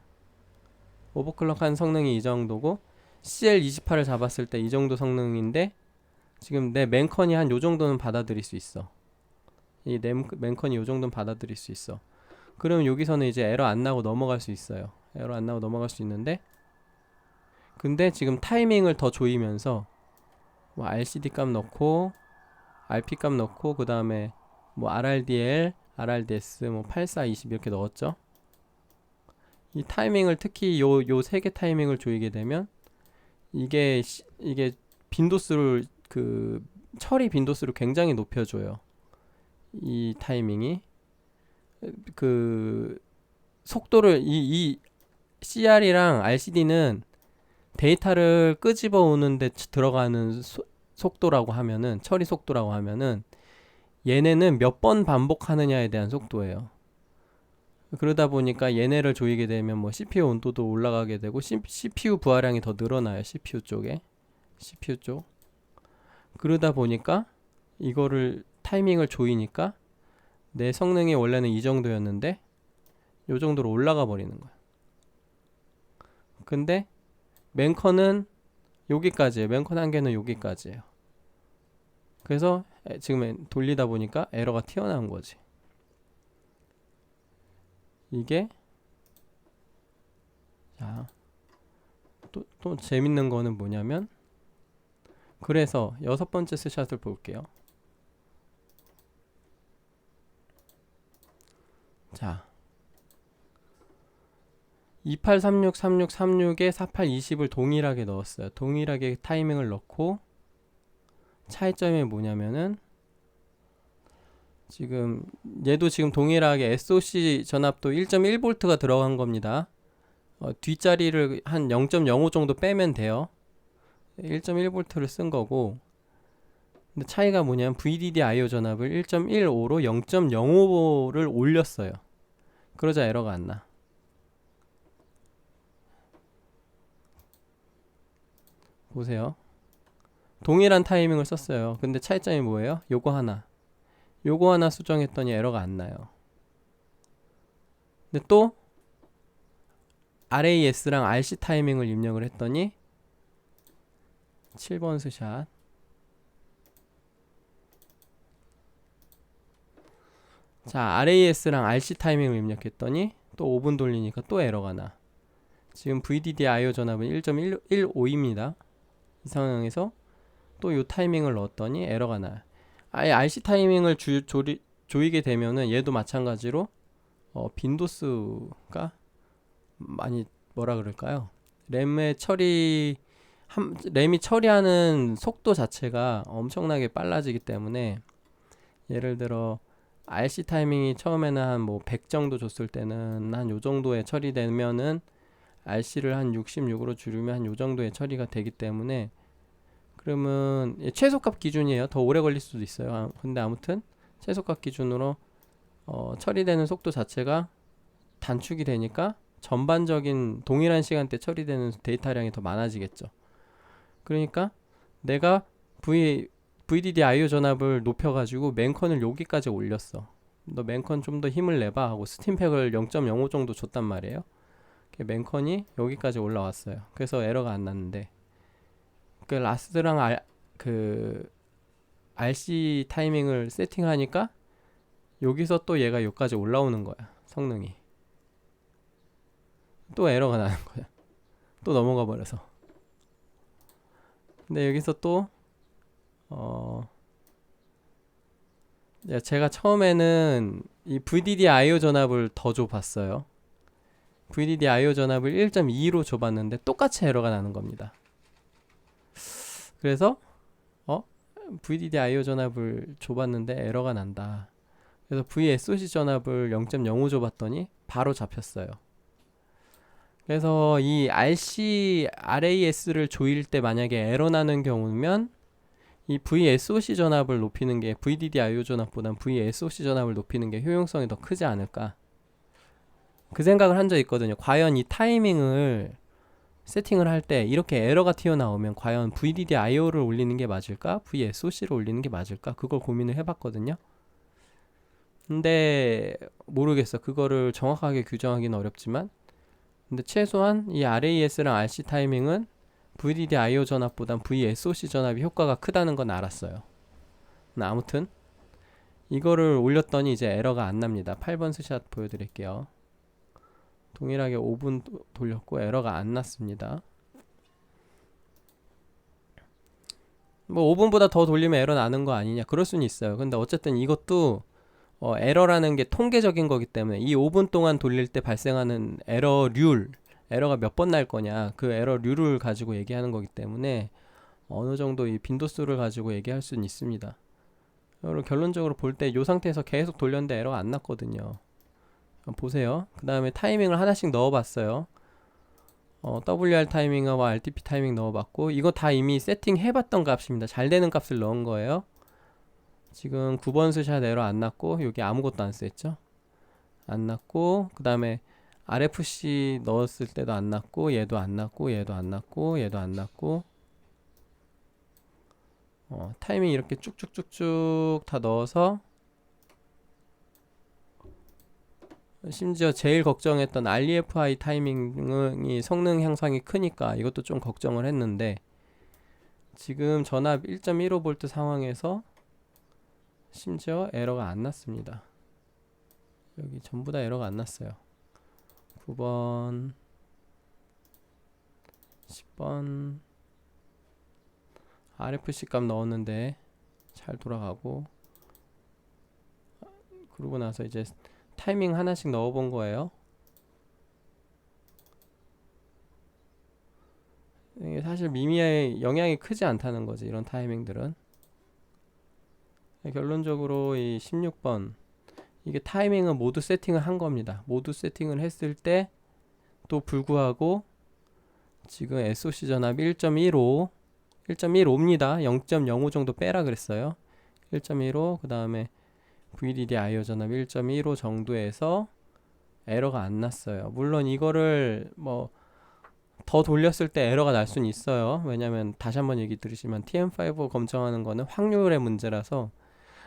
오버클럭한 성능이 이 정도고, CL28을 잡았을 때 이 정도 성능인데 지금 내 맨컨이 한 요 정도는 받아들일 수 있어. 이 맨컨이 요 정도는 받아들일 수 있어. 그러면 여기서는 이제 에러 안 나고 넘어갈 수 있어요. 에러 안 나고 넘어갈 수 있는데, 근데 지금 타이밍을 더 조이면서 뭐 RCD 값 넣고 RP 값 넣고 그 다음에 뭐 RRDL, RRDS, 뭐 8420 이렇게 넣었죠. 이 타이밍을, 특히 요 세 개 타이밍을 조이게 되면 이게 빈도수를, 처리 빈도수를 굉장히 높여줘요. 이 타이밍이 속도를, 이 CR이랑 RCD는 데이터를 끄집어 오는데 들어가는 속도라고 하면은, 처리 속도라고 하면은, 얘네는 몇 번 반복하느냐에 대한 속도예요. 그러다 보니까 얘네를 조이게 되면 뭐 CPU 온도도 올라가게 되고, CPU 부하량이 더 늘어나요. CPU 쪽. 그러다 보니까 이거를 타이밍을 조이니까 내 성능이 원래는 이 정도였는데 요 정도로 올라가 버리는 거야. 근데 맨컨은 여기까지예요. 맨컨 한계는 여기까지예요. 그래서 지금 돌리다 보니까 에러가 튀어나온 거지. 이게, 자, 또 재밌는 거는 뭐냐면, 그래서 6번째 스샷을 볼게요. 자, 28363636에 4820을 동일하게 넣었어요. 동일하게 타이밍을 넣고, 차이점이 뭐냐면은, 지금 얘도 지금 동일하게 SOC 전압도 1.1V가 들어간 겁니다. 뒷자리를 한 0.05 정도 빼면 돼요. 1.1V를 쓴 거고, 근데 차이가 뭐냐면 VDD/IO 전압을 1.15로 0.05를 올렸어요. 그러자 에러가 안 나. 보세요. 동일한 타이밍을 썼어요. 근데 차이점이 뭐예요? 요거 하나 수정했더니 에러가 안 나요. 근데 또 RAS랑 RC 타이밍을 입력을 했더니 7번 스샷, 자, RAS랑 RC 타이밍을 입력했더니 또 5분 돌리니까 또 에러가 나. 지금 VDD/IO 전압은 1.15입니다. 이 상황에서 또 요 타이밍을 넣었더니 에러가 나요. 아예 RC 타이밍을 조이게 되면은 얘도 마찬가지로 빈도수가 많이, 뭐라 그럴까요? 램이 처리하는 속도 자체가 엄청나게 빨라지기 때문에, 예를 들어 RC 타이밍이 처음에는 한 뭐 100 정도 줬을 때는 한 요 정도에 처리되면은 RC를 한 66으로 줄이면 한 요 정도의 처리가 되기 때문에, 그러면 최소값 기준이에요. 더 오래 걸릴 수도 있어요. 근데 아무튼 최소값 기준으로 처리되는 속도 자체가 단축이 되니까 전반적인 동일한 시간대 처리되는 데이터량이 더 많아지겠죠. 그러니까 내가 VDD IO 전압을 높여가지고 맨컨을 여기까지 올렸어. 너 맨컨 좀 더 힘을 내봐 하고 스팀팩을 0.05 정도 줬단 말이에요. 맨컨이 여기까지 올라왔어요. 그래서 에러가 안 났는데 그 라스트랑 그 RC 타이밍을 세팅하니까 여기서 또 얘가 여기까지 올라오는 거야. 성능이 또 에러가 나는 거야. 또 넘어가 버려서. 근데 여기서 또 제가 처음에는 이 VDD IO 전압을 더 줘봤어요. VDD IO 전압을 1.2로 줘봤는데 똑같이 에러가 나는 겁니다. 그래서 VDD IO 전압을 줘봤는데 에러가 난다. 그래서 VSOC 전압을 0.05 줘봤더니 바로 잡혔어요. 그래서 이 RC, RAS를 조일 때 만약에 에러 나는 경우면 이 VSOC 전압을 높이는 게 VDD IO 전압보단 VSOC 전압을 높이는 게 효용성이 더 크지 않을까, 그 생각을 한 적 있거든요. 과연 이 타이밍을 세팅을 할 때 이렇게 에러가 튀어나오면 과연 VDD IO를 올리는 게 맞을까? VSOC를 올리는 게 맞을까? 그걸 고민을 해봤거든요. 근데 모르겠어. 그거를 정확하게 규정하기는 어렵지만, 근데 최소한 이 RAS랑 RC 타이밍은 VDD IO 전압보단 VSOC 전압이 효과가 크다는 건 알았어요. 아무튼 이거를 올렸더니 이제 에러가 안 납니다. 8번 스샷 보여드릴게요. 동일하게 5분 돌렸고 에러가 안 났습니다. 뭐 5분보다 더 돌리면 에러 나는 거 아니냐, 그럴 수는 있어요. 근데 어쨌든 이것도 에러라는 게 통계적인 거기 때문에 이 5분 동안 돌릴 때 발생하는 에러가 몇 번 날 거냐, 그 에러류를 가지고 얘기하는 거기 때문에 어느 정도 이 빈도수를 가지고 얘기할 수는 있습니다. 결론적으로 볼 때 이 상태에서 계속 돌렸는데 에러가 안 났거든요. 보세요. 그 다음에 타이밍을 하나씩 넣어봤어요. WR 타이밍하고 RTP 타이밍 넣어봤고, 이거 다 이미 세팅 해봤던 값입니다. 잘 되는 값을 넣은 거예요. 지금 9번 스샷 에러 안 났고, 여기 아무것도 안 쓰였죠. 안 났고, 그 다음에 RFC 넣었을 때도 안 났고, 얘도 안 났고, 얘도 안 났고, 얘도 안 났고, 타이밍 이렇게 쭉쭉쭉쭉 다 넣어서, 심지어 제일 걱정했던 REFI 타이밍이 성능 향상이 크니까 이것도 좀 걱정을 했는데, 지금 전압 1.15V 상황에서 심지어 에러가 안 났습니다. 여기 전부 다 에러가 안 났어요. 9번, 10번 RFC 값 넣었는데 잘 돌아가고, 그러고 나서 이제 타이밍 하나씩 넣어본 거예요. 이게 사실 미미의 영향이 크지 않다는 거지, 이런 타이밍들은. 결론적으로 이 16번, 이게 타이밍은 모두 세팅을 한 겁니다. 모두 세팅을 했을 때 또 불구하고 지금 SOC 전압 1.15입니다. 0.05 정도 빼라 그랬어요. 1.15, 그 다음에 VDD IO 전압 1.15 정도에서 에러가 안 났어요. 물론 이거를 뭐 더 돌렸을 때 에러가 날 수는 있어요. 왜냐면 다시 한번 얘기 들으시면 TM5 검정하는 거는 확률의 문제라서,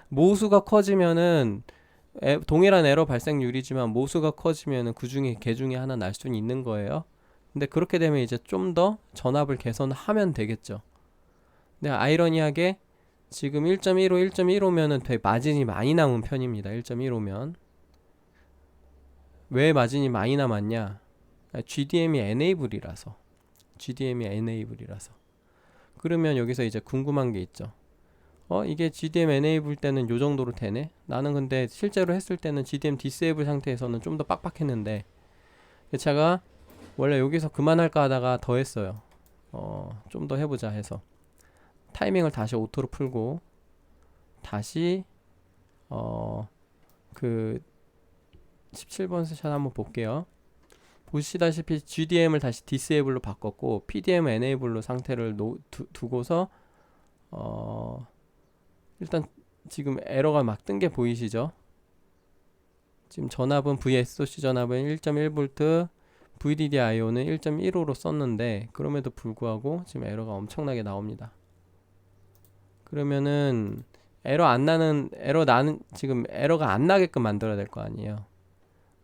모수가 커지면은 동일한 에러 발생률이지만 모수가 커지면은 그 중에 개 중에 하나 날 수는 있는 거예요. 근데 그렇게 되면 이제 좀 더 전압을 개선하면 되겠죠. 근데 아이러니하게 지금 1.15면은 되게 마진이 많이 남은 편입니다. 1.15면 왜 마진이 많이 남았냐? GDM이 enable이라서. 그러면 여기서 이제 궁금한 게 있죠. 이게 GDM enable 때는 요 정도로 되네? 나는 근데 실제로 했을 때는 GDM disable 상태에서는 좀 더 빡빡했는데, 제가 원래 여기서 그만할까 하다가 더 했어요. 좀 더 해보자 해서 타이밍을 다시 오토로 풀고, 다시 그 17번 스샷 한번 볼게요. 보시다시피 GDM을 다시 disable로 바꿨고 PDM enable로 상태를 두고서 일단 지금 에러가 막 뜬 게 보이시죠? 지금 전압은 VSOC 전압은 1.1V, VDDIO는 1.15로 썼는데 그럼에도 불구하고 지금 에러가 엄청나게 나옵니다. 그러면은 지금 에러가 안 나게끔 만들어야 될 거 아니에요.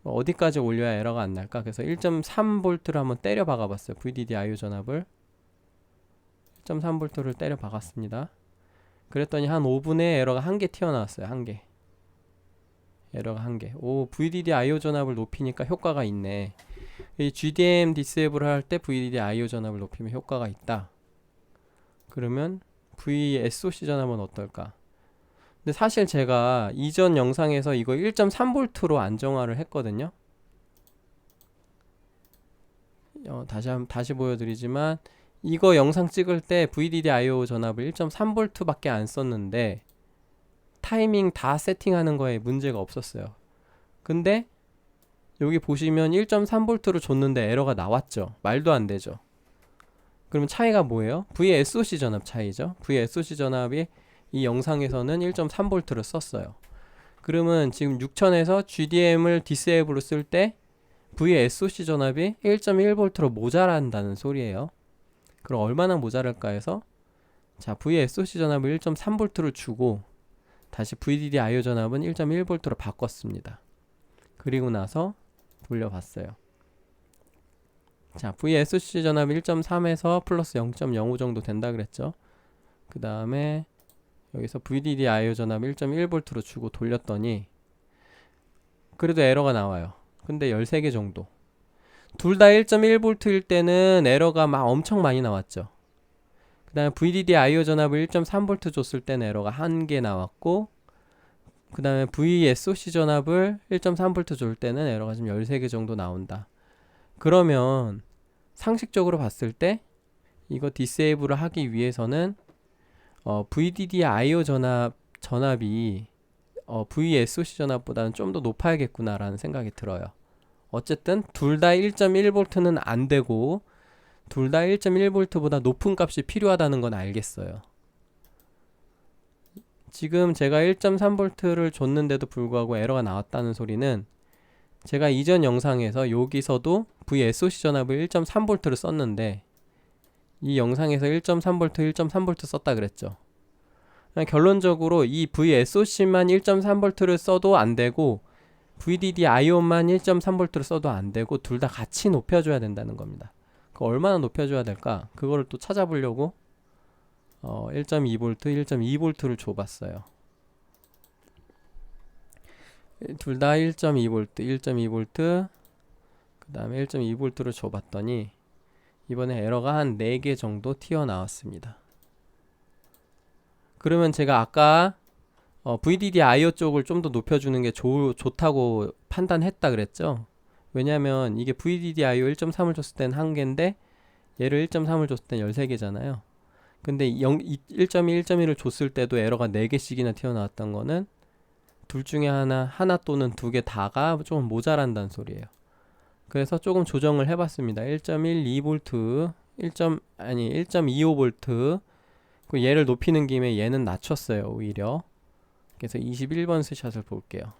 어디까지 올려야 에러가 안 날까? 그래서 1.3V를 한번 때려 박아 봤어요. VDDIO 전압을 1.3V를 때려 박았습니다. 그랬더니 한 5분에 에러가 한 개 튀어나왔어요. 한 개. 에러가 한 개. 오, VDDIO 전압을 높이니까 효과가 있네. 이 GDM 디세이블 할 때 VDDIO 전압을 높이면 효과가 있다. 그러면 VSOC 전압은 어떨까? 근데 사실 제가 이전 영상에서 이거 1.3V로 안정화를 했거든요. 다시 보여드리지만 이거 영상 찍을 때 VDDIO 전압을 1.3V 밖에 안 썼는데 타이밍 다 세팅하는 거에 문제가 없었어요. 근데 여기 보시면 1.3V로 줬는데 에러가 나왔죠. 말도 안 되죠. 그러면 차이가 뭐예요? VSOC 전압 차이죠. VSOC 전압이 이 영상에서는 1.3V를 썼어요. 그러면 지금 6000에서 GDM을 디세이블로 쓸 때 VSOC 전압이 1.1V로 모자란다는 소리예요. 그럼 얼마나 모자랄까 해서 자, VSOC 전압을 1.3V를 주고 다시 VDDIO 전압은 1.1V로 바꿨습니다. 그리고 나서 돌려봤어요. 자, VSOC 전압 1.3에서 플러스 0.05 정도 된다 그랬죠. 그 다음에 여기서 VDDIO 전압 1.1V로 주고 돌렸더니 그래도 에러가 나와요. 근데 13개 정도. 둘 다 1.1V일 때는 에러가 막 엄청 많이 나왔죠. 그 다음에 VDDIO 전압을 1.3V 줬을 때는 에러가 1개 나왔고, 그 다음에 VSOC 전압을 1.3V 줄 때는 에러가 지금 13개 정도 나온다. 그러면 상식적으로 봤을 때 이거 디세이블을 하기 위해서는 VDDIO 전압이 VSOC 전압보다는 좀 더 높아야겠구나라는 생각이 들어요. 어쨌든 둘 다 1.1V는 안 되고 둘 다 1.1V보다 높은 값이 필요하다는 건 알겠어요. 지금 제가 1.3V를 줬는데도 불구하고 에러가 나왔다는 소리는 제가 이전 영상에서 여기서도 VSOC 전압을 1.3V를 썼는데 이 영상에서 1.3V, 1.3V 썼다 그랬죠. 결론적으로 이 VSOC만 1.3V를 써도 안 되고 VDDIO만 1.3V를 써도 안 되고 둘 다 같이 높여줘야 된다는 겁니다. 얼마나 높여줘야 될까? 그거를 또 찾아보려고 1.2V, 1.2V를 줘봤어요. 둘 다 1.2V, 1.2V 그 다음에 1.2V를 줘봤더니 이번에 에러가 한 4개 정도 튀어나왔습니다. 그러면 제가 아까 VDDIO 쪽을 좀 더 높여주는 게 좋다고 판단했다 그랬죠. 왜냐면 이게 VDDIO 1.3을 줬을 땐 1개인데 얘를 1.3을 줬을 땐 13개잖아요. 근데 1.2, 1.1을 줬을 때도 에러가 4개씩이나 튀어나왔던 거는 둘 중에 하나 또는 2개 다가 조금 모자란다는 소리예요. 그래서 조금 조정을 해봤습니다. 1.12V, 1.25V 얘를 높이는 김에 얘는 낮췄어요. 오히려. 그래서 21번 스샷을 볼게요.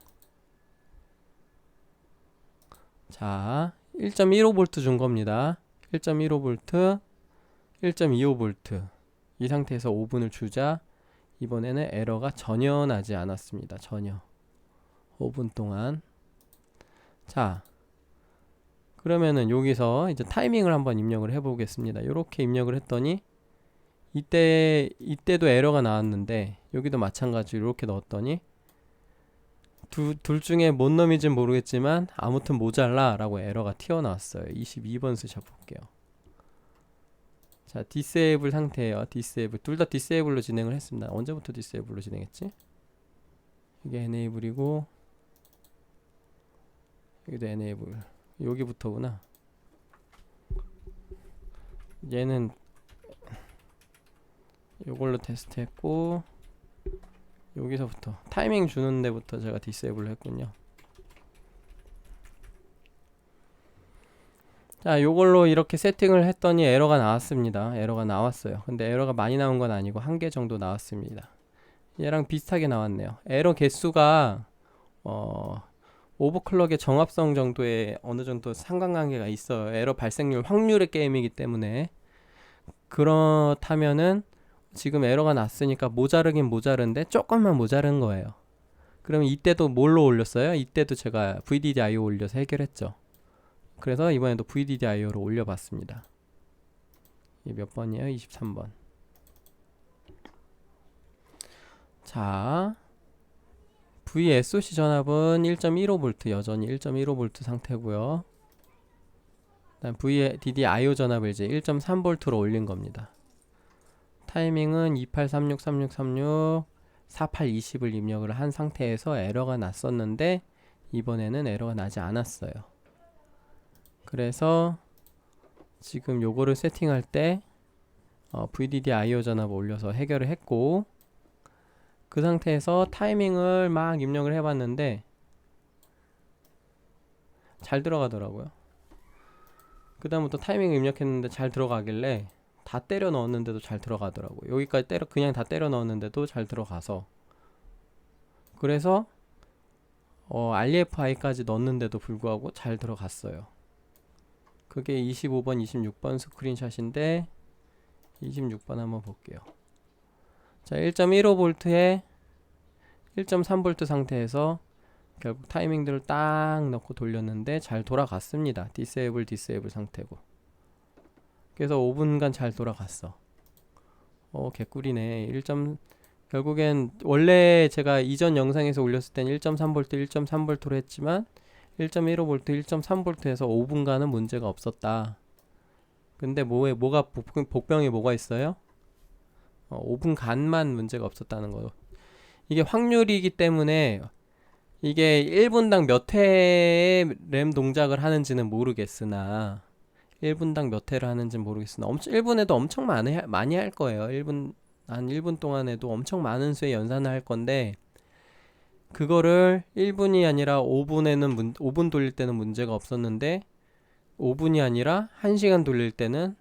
자, 1.15V 준 겁니다. 1.15V, 1.25V 이 상태에서 5분을 주자 이번에는 에러가 전혀 나지 않았습니다. 전혀. 5분 동안. 자, 그러면은 여기서 이제 타이밍을 한번 입력을 해보겠습니다. 이렇게 입력을 했더니 이때도 에러가 나왔는데 여기도 마찬가지로 이렇게 넣었더니 둘 중에 뭔 놈인지는 모르겠지만 아무튼 모자라 라고 에러가 튀어나왔어요. 22번 스샷 볼게요. 자, 디세이블 상태예요. 디세이블. 둘 다 디세이블로 진행을 했습니다. 언제부터 디세이블로 진행했지? 이게 에네이블이고 여기도 에네이블. 여기부터구나. 얘는 요걸로 테스트했고 여기서부터 타이밍 주는 데부터 제가 디세이블을 했군요. 자, 요걸로 이렇게 세팅을 했더니 에러가 나왔습니다. 에러가 나왔어요. 근데 에러가 많이 나온 건 아니고 한 개 정도 나왔습니다. 얘랑 비슷하게 나왔네요. 에러 개수가 오버클럭의 정합성 정도에 어느 정도 상관관계가 있어요. 에러 발생률 확률의 게임이기 때문에. 그렇다면은 지금 에러가 났으니까 모자르긴 모자른데 조금만 모자른 거예요. 그러면 이때도 뭘로 올렸어요? 이때도 제가 VDDIO 올려서 해결했죠. 그래서 이번에도 VDDIO로 올려봤습니다. 이게 몇 번이에요? 23번. 자, VSOC 전압은 1.15V, 여전히 1.15V 상태고요. 그다음 VDDIO 전압을 이제 1.3V로 올린 겁니다. 타이밍은 28363636 4820을 입력을 한 상태에서 에러가 났었는데 이번에는 에러가 나지 않았어요. 그래서 지금 요거를 세팅할 때 VDDIO 전압을 올려서 해결을 했고, 그 상태에서 타이밍을 막 입력을 해봤는데 잘 들어가더라고요. 그 다음부터 타이밍을 입력했는데 잘 들어가길래 다 때려 넣었는데도 잘 들어가더라고요. 여기까지 그냥 다 때려 넣었는데도 잘 들어가서, 그래서 REFI까지 넣었는데도 불구하고 잘 들어갔어요. 그게 25번, 26번 스크린샷인데 26번 한번 볼게요. 자, 1.15V에 1.3V 상태에서 결국 타이밍들을 딱 넣고 돌렸는데 잘 돌아갔습니다. 디세이블 상태고. 그래서 5분간 잘 돌아갔어. 개꿀이네. 결국엔 원래 제가 이전 영상에서 올렸을 땐 1.3V, 1.3V로 했지만 1.15V, 1.3V에서 5분간은 문제가 없었다. 근데 뭐가 복병에 뭐가 있어요? 5분간만 문제가 없었다는 거예요. 이게 확률이기 때문에 이게 1분당 몇 회의 램 동작을 하는지는 모르겠으나 1분당 몇 회를 하는지는 모르겠으나 1분에도 엄청 많이 할 거예요. 한 1분 동안에도 엄청 많은 수의 연산을 할 건데, 그거를 1분이 아니라 5분 돌릴 때는 문제가 없었는데 5분이 아니라 1시간 돌릴 때는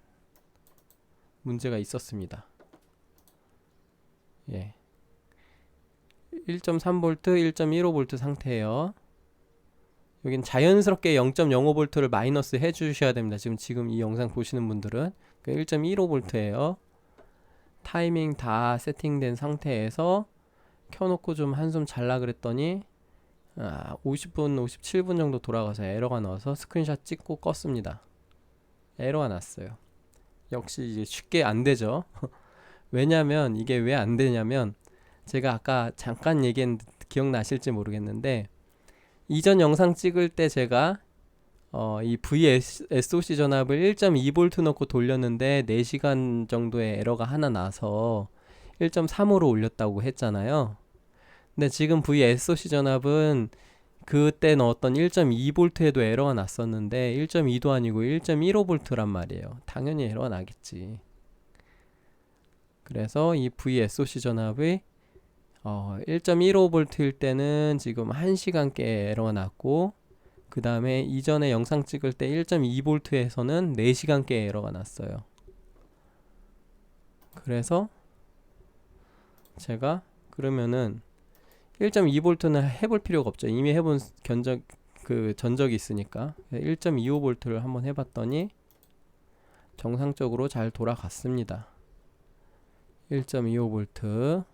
문제가 있었습니다. 예. 1.3V, 1.15V 상태예요. 여긴 자연스럽게 0.05V를 마이너스 해주셔야 됩니다. 지금 이 영상 보시는 분들은 1.15V예요. 타이밍 다 세팅된 상태에서 켜놓고 좀 한숨 잘라 그랬더니 50분, 57분 정도 돌아가서 에러가 나와서 스크린샷 찍고 껐습니다. 에러가 났어요. 역시 이게 쉽게 안 되죠. 왜냐면 이게 왜 안 되냐면, 제가 아까 잠깐 얘기했는데 기억나실지 모르겠는데, 이전 영상 찍을 때 제가 이 VSOC 전압을 1.2V 넣고 돌렸는데 4시간 정도의 에러가 하나 나서 1.3으로 올렸다고 했잖아요. 근데 지금 VSOC 전압은 그때 넣었던 1.2V에도 에러가 났었는데 1.2도 아니고 1.15V란 말이에요. 당연히 에러가 나겠지. 그래서 이 VSOC 전압이 1.15V일 때는 지금 1시간께 에러가 났고, 그 다음에 이전에 영상 찍을 때 1.2V에서는 4시간께 에러가 났어요. 그래서 제가 그러면은 1.2V는 해볼 필요가 없죠. 이미 해본 전적이 있으니까 1.25V를 한번 해봤더니 정상적으로 잘 돌아갔습니다. 1.25V.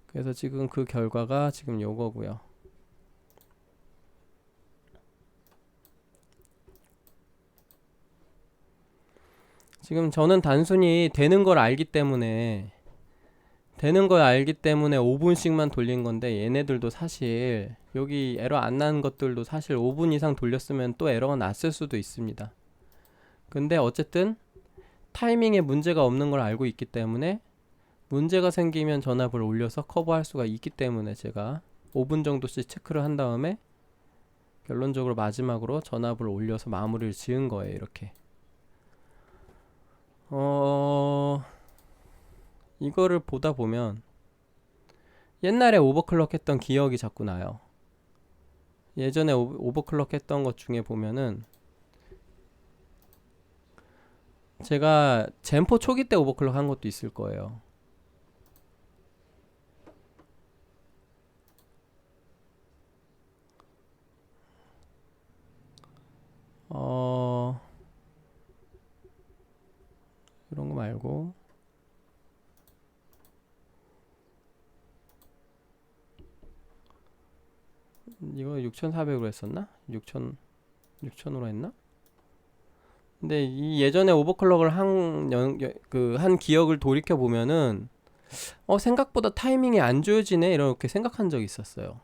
그래서 지금 그 결과가 지금 요거고요. 지금 저는 단순히 되는 걸 알기 때문에 5분씩만 돌린 건데, 얘네들도 사실 여기 에러 안 나는 것들도 사실 5분 이상 돌렸으면 또 에러가 났을 수도 있습니다. 근데 어쨌든 타이밍에 문제가 없는 걸 알고 있기 때문에 문제가 생기면 전압을 올려서 커버할 수가 있기 때문에 제가 5분 정도씩 체크를 한 다음에 결론적으로 마지막으로 전압을 올려서 마무리를 지은 거예요. 이렇게 이거를 보다 보면 옛날에 오버클럭 했던 기억이 자꾸 나요. 예전에 오버클럭 했던 것 중에 보면은 제가 젠포 초기 때 오버클럭 한 것도 있을 거예요. 어, 이런 거 말고 이거 6400으로 했었나? 6000으로 했나? 근데 이 예전에 오버클럭을 한 기억을 돌이켜 보면은 생각보다 타이밍이 안 좋아지네 이렇게 생각한 적이 있었어요.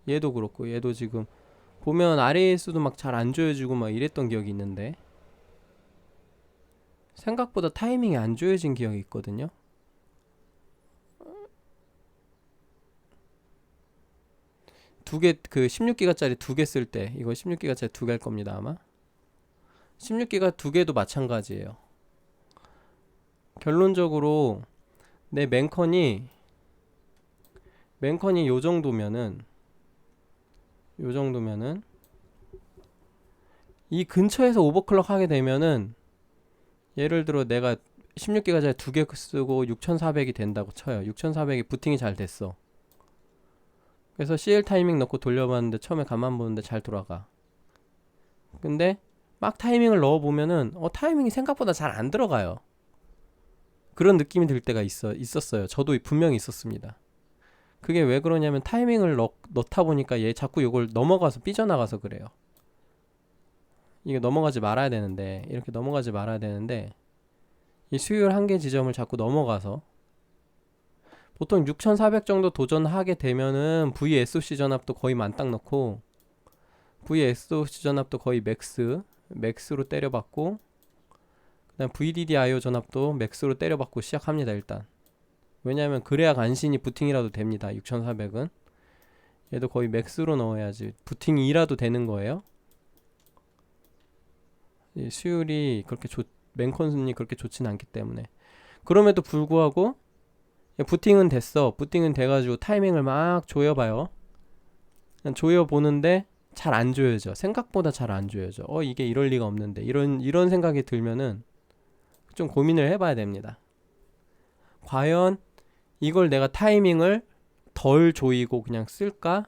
얘도 그렇고 얘도 지금 보면 RAS도 막 잘 안 조여지고 막 이랬던 기억이 있는데 생각보다 타이밍이 안 조여진 기억이 있거든요. 두 개, 그 16기가짜리 두 개 쓸 때 이거 16기가짜리 두 개일 겁니다 아마. 16기가 두 개도 마찬가지예요. 결론적으로 내 맨컨이 요 정도면은 이 근처에서 오버클럭 하게 되면은 예를 들어 내가 16기가짜리 두 개 쓰고 6400이 된다고 쳐요. 6400이 부팅이 잘 됐어. 그래서 CL 타이밍 넣고 돌려봤는데 처음에 가만 보는데 잘 돌아가. 근데 막 타이밍을 넣어보면은 타이밍이 생각보다 잘 안 들어가요. 그런 느낌이 들 때가 있었어요. 저도 분명히 있었습니다. 그게 왜 그러냐면 타이밍을 넣다 보니까 얘 자꾸 이걸 넘어가서 삐져나가서 그래요. 이게 넘어가지 말아야 되는데 이렇게 넘어가지 말아야 되는데 이 수율 한계 지점을 자꾸 넘어가서 보통 6400 정도 도전하게 되면은 VSOC 전압도 거의 만딱 넣고 VSOC 전압도 거의 맥스로 때려봤고 그다음 VDDIO 전압도 맥스로 때려봤고 시작합니다. 일단 왜냐하면 그래야 간신히 부팅이라도 됩니다. 6400은 얘도 거의 맥스로 넣어야지 부팅이라도 되는 거예요. 이 수율이 맨컨이 그렇게 좋진 않기 때문에 그럼에도 불구하고 부팅은 됐어. 부팅은 돼가지고 타이밍을 막 조여봐요. 조여보는데 잘 안 조여져. 생각보다 잘 안 조여져. 이게 이럴 리가 없는데 이런 생각이 들면은 좀 고민을 해봐야 됩니다. 과연 이걸 내가 타이밍을 덜 조이고 그냥 쓸까?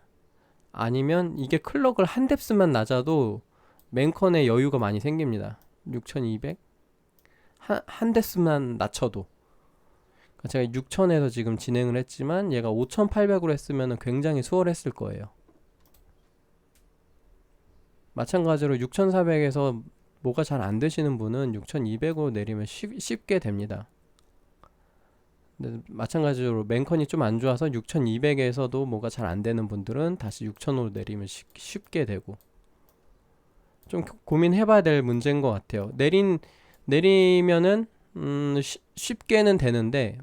아니면 이게 클럭을 한 뎁스만 낮아도 맨컨에 여유가 많이 생깁니다. 6200 한 뎁스만 낮춰도 제가 6000에서 지금 진행을 했지만 얘가 5800으로 했으면 굉장히 수월했을 거예요. 마찬가지로 6400에서 뭐가 잘 안 되시는 분은 6200으로 내리면 쉽게 됩니다. 근데 마찬가지로 맨컨이 좀 안 좋아서 6200에서도 뭐가 잘 안 되는 분들은 다시 6000으로 내리면 쉽게 되고 좀 고민해봐야 될 문제인 것 같아요. 내리면은 쉽게는 되는데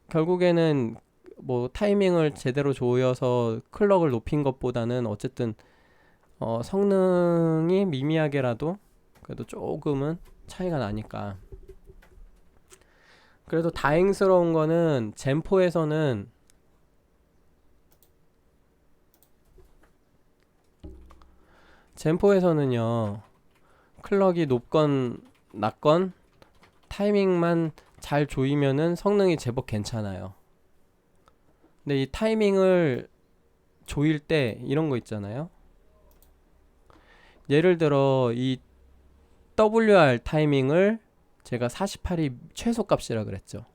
결국에는 뭐 타이밍을 제대로 조여서 클럭을 높인 것보다는 어쨌든 성능이 미미하게라도 그래도 조금은 차이가 나니까 그래도 다행스러운 거는 젠포에서는요 클럭이 높건 낮건 타이밍만 잘 조이면은 성능이 제법 괜찮아요. 근데 이 타이밍을 조일 때 이런 거 있잖아요. 예를 들어 이 WR 타이밍을 제가 48이 최소값이라 그랬죠.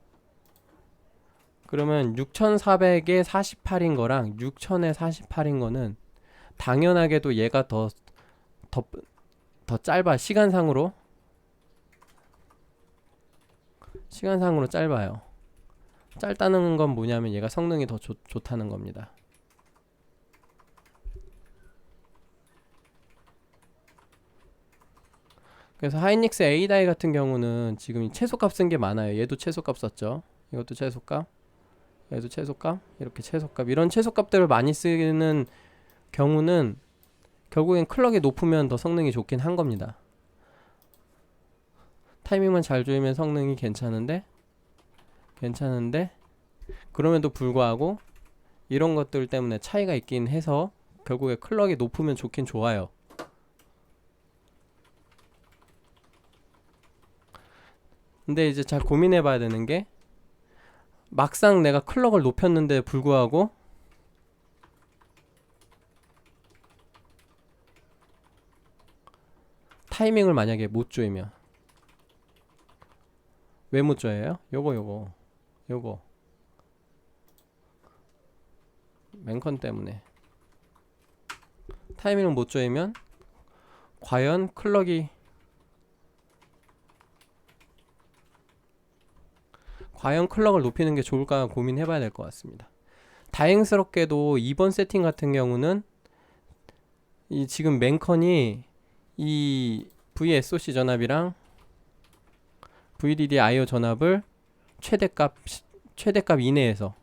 그러면 6400에 48인 거랑 6000에 48인 거는 당연하게도 얘가 더 짧아. 시간상으로 짧아요. 짧다는 건 뭐냐면 얘가 성능이 더 좋다는 겁니다. 그래서 하이닉스 A다이 같은 경우는 지금 최소값 쓴 게 많아요. 얘도 최소값 썼죠. 이것도 최소값, 얘도 최소값, 이렇게 최소값. 이런 최소값들을 많이 쓰는 경우는 결국엔 클럭이 높으면 더 성능이 좋긴 한 겁니다. 타이밍만 잘 조이면 성능이 괜찮은데 그럼에도 불구하고 이런 것들 때문에 차이가 있긴 해서 결국에 클럭이 높으면 좋긴 좋아요. 근데 이제 잘 고민해 봐야 되는 게, 막상 내가 클럭을 높였는데 불구하고 타이밍을 만약에 못 조이면, 왜 못 조여요? 요거 맨컨 때문에 타이밍을 못 조이면 과연 클럭을 높이는 게 좋을까 고민해 봐야 될 것 같습니다. 다행스럽게도 이번 세팅 같은 경우는 이 지금 맨컨이 이 VSOC 전압이랑 VDD IO 전압을 최대값 이내에서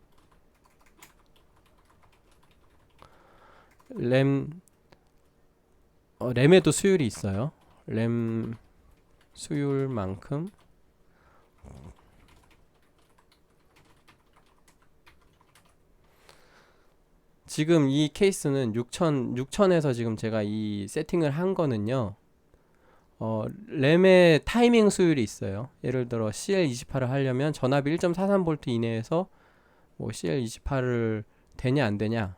램에도 수율이 있어요. 램 수율만큼 지금 이 케이스는 6000에서 지금 제가 이 세팅을 한 거는요. 램의 타이밍 수율이 있어요. 예를 들어 CL28을 하려면 전압 1.43V 이내에서 뭐 CL28을 되냐 안 되냐,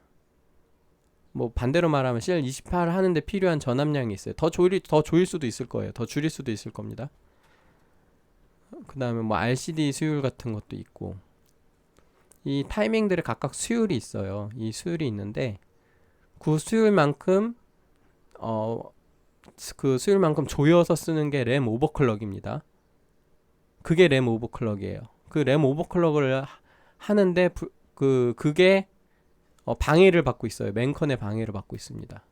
뭐 반대로 말하면 CL28을 하는데 필요한 전압량이 있어요. 더 조일 수도 있을 거예요. 더 줄일 수도 있을 겁니다. 그 다음에 뭐 RCD 수율 같은 것도 있고, 이 타이밍들의 각각 수율이 있어요. 이 수율이 있는데 그 수율만큼 조여서 쓰는 게 램 오버클럭입니다. 그게 램 오버클럭이에요. 그 램 오버클럭을 하는데 그게 방해를 받고 있어요. 맨컨의 방해를 받고 있습니다.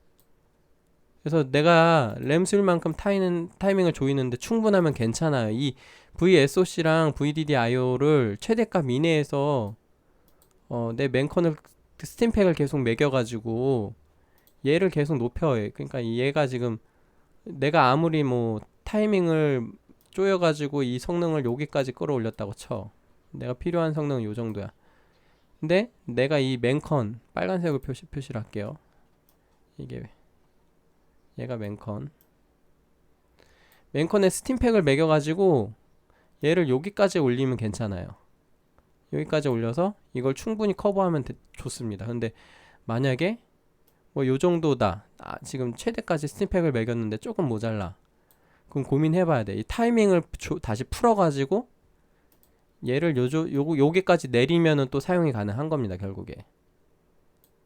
그래서 내가 램 수율만큼 타이밍을 조이는데 충분하면 괜찮아요. 이 VSOC랑 VDD-IO를 최대값 이내에서 내 맨컨을 스팀팩을 계속 매겨가지고 얘를 계속 높여. 그러니까 얘가 지금 내가 아무리 뭐 타이밍을 조여가지고 이 성능을 여기까지 끌어올렸다고 쳐. 내가 필요한 성능은 요 정도야. 근데 내가 이 맨컨 빨간색으로 표시를 할게요. 얘가 맨컨에 스팀팩을 매겨가지고 얘를 여기까지 올리면 괜찮아요. 여기까지 올려서 이걸 충분히 커버하면 좋습니다. 근데 만약에 뭐 요정도다, 지금 최대까지 스팀팩을 매겼는데 조금 모자라, 그럼 고민해봐야 돼. 이 타이밍을 다시 풀어가지고 얘를 여기까지 내리면은 또 사용이 가능한 겁니다. 결국에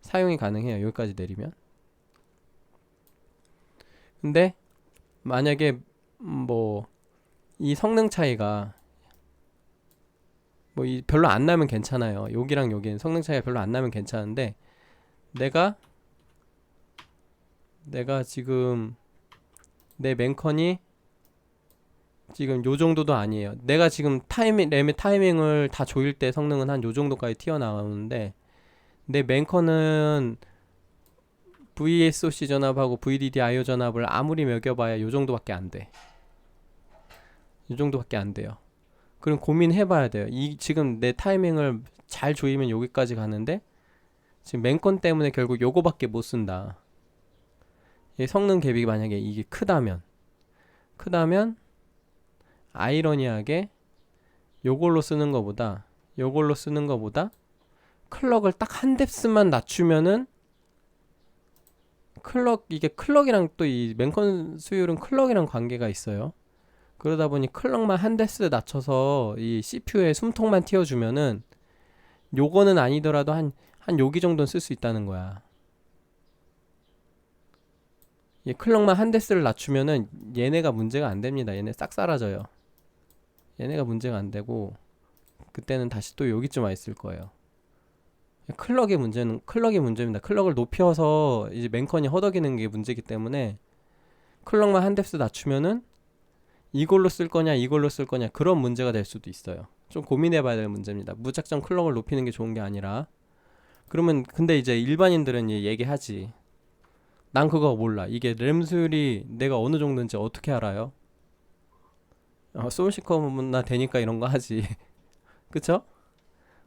사용이 가능해요. 여기까지 내리면. 근데 만약에 뭐 이 성능 차이가 뭐 별로 안 나면 괜찮아요. 여기랑 여기는 성능 차이가 별로 안 나면 괜찮은데, 내가 지금 내 맨컨이 지금 요 정도도 아니에요. 내가 지금 램의 타이밍을 다 조일 때 성능은 한 요 정도까지 튀어나오는데, 내 맨컨은 VSOC 전압하고 VDD-IO 전압을 아무리 매겨봐야 요 정도밖에 안 돼. 요 정도밖에 안 돼요. 그럼 고민해봐야 돼요. 지금 내 타이밍을 잘 조이면 여기까지 가는데 지금 맨건 때문에 결국 요거밖에 못 쓴다. 이 성능 갭이 만약에 이게 크다면 아이러니하게 요걸로 쓰는 거보다 클럭을 딱 한 뎁스만 낮추면은 클럭이랑 또 이 맨컨 수율은 클럭이랑 관계가 있어요. 그러다 보니 클럭만 한 뎁스 낮춰서 이 CPU에 숨통만 틔워주면은 요거는 아니더라도 한 여기 정도는 쓸 수 있다는 거야. 클럭만 한 뎁스를 낮추면은 얘네가 문제가 안 됩니다. 얘네 싹 사라져요. 얘네가 문제가 안 되고 그때는 다시 또 여기쯤 와 있을 거예요. 클럭의 문제입니다. 클럭을 높여서 이제 맨컨이 허덕이는 게 문제이기 때문에 클럭만 한 뎁스 낮추면은 이걸로 쓸 거냐 이걸로 쓸 거냐 그런 문제가 될 수도 있어요. 좀 고민해 봐야 될 문제입니다. 무작정 클럭을 높이는 게 좋은 게 아니라. 그러면 근데 이제 일반인들은 얘기하지, 난 그거 몰라, 이게 램 수율이 내가 어느 정도인지 어떻게 알아요? 소울시커나 되니까 이런 거 하지. 그쵸?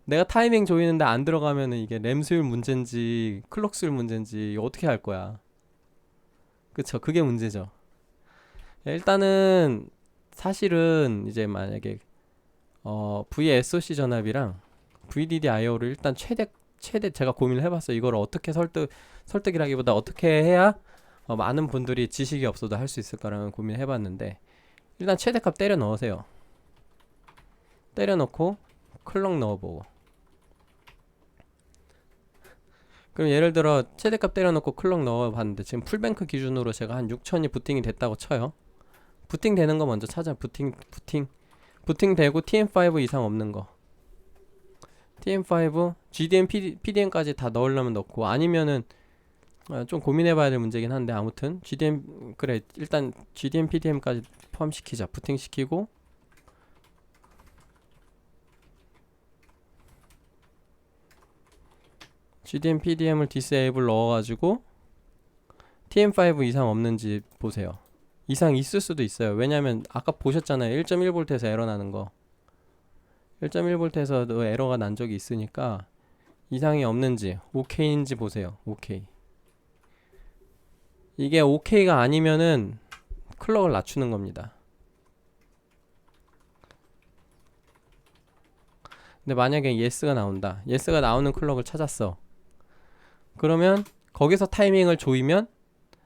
내가 타이밍 조이는데 안 들어가면은 이게 램 수율 문제인지 클럭 수율 문제인지 어떻게 할 거야. 그쵸? 그게 문제죠. 일단은 사실은 이제 만약에 VSOC 전압이랑 VDDIO를 일단 최대 제가 고민을 해봤어요. 이걸 어떻게 설득이라기보다 어떻게 해야 많은 분들이 지식이 없어도 할 수 있을까라는 고민을 해봤는데, 일단 최대값 때려 넣으세요. 때려 넣고 클럭 넣어보고, 그럼 예를 들어 최대값 때려 넣고 클럭 넣어봤는데 지금 풀뱅크 기준으로 제가 한 6000이 부팅이 됐다고 쳐요. 부팅 되는 거 먼저 찾아. 부팅 되고 TM5 이상 없는 거, TM5, GDM, PDM까지 다 넣으려면 넣고, 아니면은 좀 고민해봐야 될 문제긴 한데, 아무튼 GDM, 그래 일단 GDM, PDM까지 포함시키자. 부팅시키고 GDM, PDM을 디세이블 넣어가지고 TM5 이상 없는지 보세요. 이상 있을 수도 있어요. 왜냐면 아까 보셨잖아요. 1.1V에서 에러 나는 거. 1.1V에서도 에러가 난 적이 있으니까 이상이 없는지, OK인지 보세요. OK. 이게 OK가 아니면은 클럭을 낮추는 겁니다. 근데 만약에 yes가 나온다. yes가 나오는 클럭을 찾았어. 그러면 거기서 타이밍을 조이면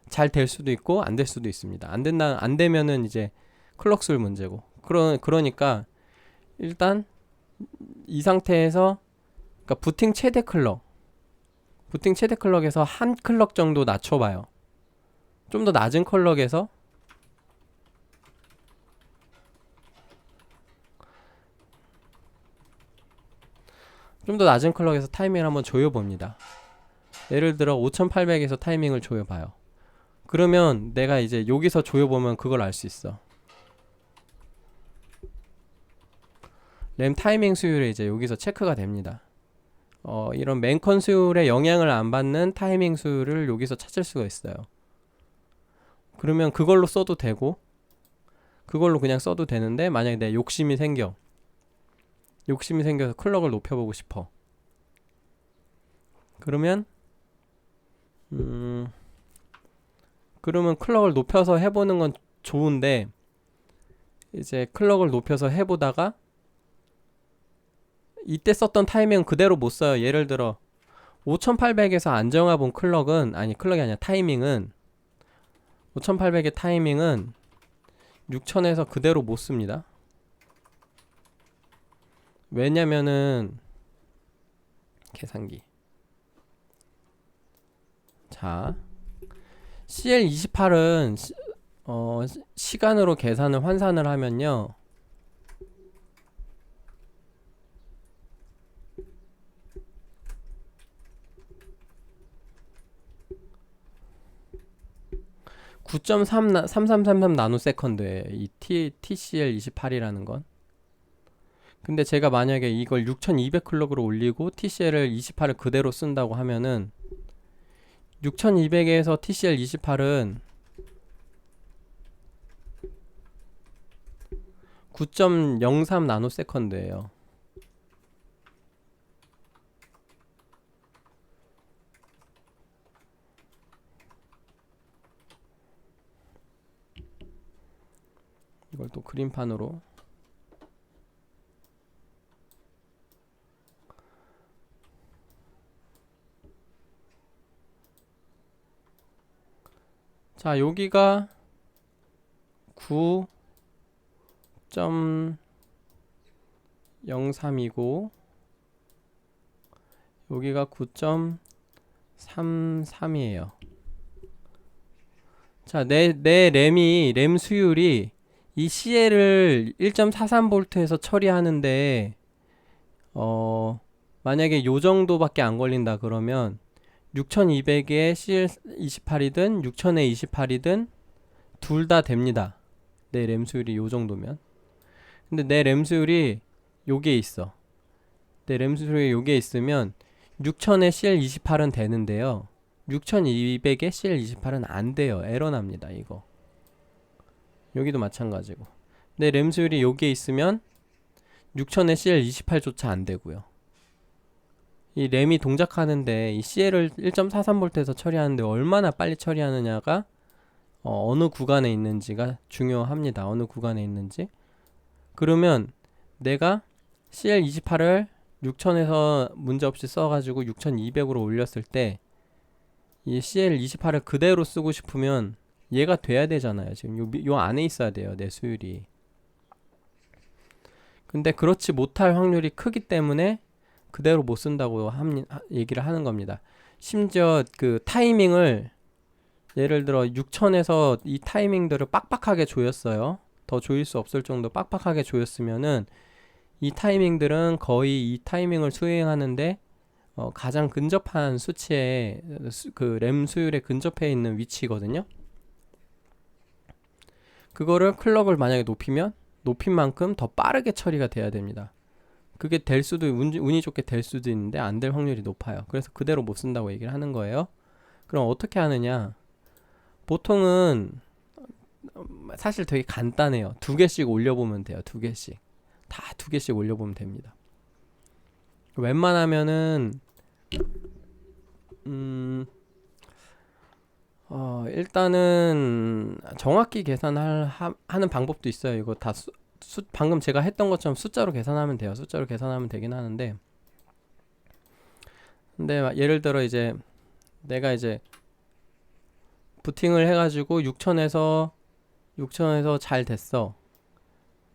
잘 될 수도 있고 안 될 수도 있습니다. 안 되면은 이제 클럭 수율 문제고. 그러니까 일단 이 상태에서, 그러니까 부팅 최대 클럭에서 한 클럭 정도 낮춰봐요. 좀 더 낮은 클럭에서 타이밍을 한번 조여봅니다. 예를 들어 5800에서 타이밍을 조여봐요. 그러면 내가 이제 여기서 조여보면 그걸 알 수 있어. 램 타이밍 수율이 이제 여기서 체크가 됩니다. 이런 맨컨 수율에 영향을 안 받는 타이밍 수율을 여기서 찾을 수가 있어요. 그러면 그걸로 써도 되고, 그걸로 그냥 써도 되는데, 만약에 내 욕심이 생겨서 클럭을 높여보고 싶어. 그러면 클럭을 높여서 해보는 건 좋은데, 이제 클럭을 높여서 해보다가 이때 썼던 타이밍은 그대로 못 써요. 예를 들어 5800에서 안정화 본 클럭이 아니라 타이밍은, 5800의 타이밍은 6000에서 그대로 못 씁니다. 왜냐면은 계산기, 자 CL28은 시간으로 계산을 환산을 하면요, (9.3333) 나노세컨드예요. 이 TCL28이라는 건. 근데 제가 만약에 이걸 6200 클럭으로 올리고 TCL을 28을 그대로 쓴다고 하면은 6200에서 TCL 28은 9.03 나노세컨드예요. 이걸 또 그림판으로, 자 여기가 9.03이고 여기가 9.33이에요. 자, 내 램 수율이 이 CL을 1.43V에서 처리하는데 만약에 요 정도밖에 안 걸린다 그러면 6200에 CL28이든 6000에 28이든 둘 다 됩니다. 내 램 수율이 요 정도면. 근데 내 램 수율이 요게 있어. 내 램 수율이 요게 있으면 6000에 CL28은 되는데요, 6200에 CL28은 안 돼요. 에러 납니다. 이거 여기도 마찬가지고. 내 램 수율이 요게 있으면 6000에 CL28조차 안 되고요. 이 램이 동작하는데 이 CL을 1.43V에서 처리하는데 얼마나 빨리 처리하느냐가 어느 구간에 있는지가 중요합니다. 어느 구간에 있는지. 그러면 내가 CL28을 6000에서 문제없이 써가지고 6200으로 올렸을 때 이 CL28을 그대로 쓰고 싶으면 얘가 돼야 되잖아요. 지금 요 안에 있어야 돼요. 내 수율이. 근데 그렇지 못할 확률이 크기 때문에 그대로 못 쓴다고 얘기를 하는 겁니다. 심지어 그 타이밍을 예를 들어 6000에서 이 타이밍들을 빡빡하게 조였어요. 더 조일 수 없을 정도 빡빡하게 조였으면은 이 타이밍들은 거의 이 타이밍을 수행하는데 가장 근접한 수치에 그 램 수율에 근접해 있는 위치거든요. 그거를 클럭을 만약에 높이면 높인 만큼 더 빠르게 처리가 돼야 됩니다. 그게 될 수도 운이 좋게 될 수도 있는데 안 될 확률이 높아요. 그래서 그대로 못 쓴다고 얘기를 하는 거예요. 그럼 어떻게 하느냐? 보통은 사실 되게 간단해요. 두 개씩 올려보면 돼요. 두 개씩. 다 두 개씩 올려보면 됩니다. 웬만하면은 일단은 정확히 하는 방법도 있어요. 이거 다 방금 제가 했던 것처럼 숫자로 계산하면 돼요. 숫자로 계산하면 되긴 하는데, 근데 예를 들어 이제 내가 이제 부팅을 해가지고 6천에서 잘 됐어.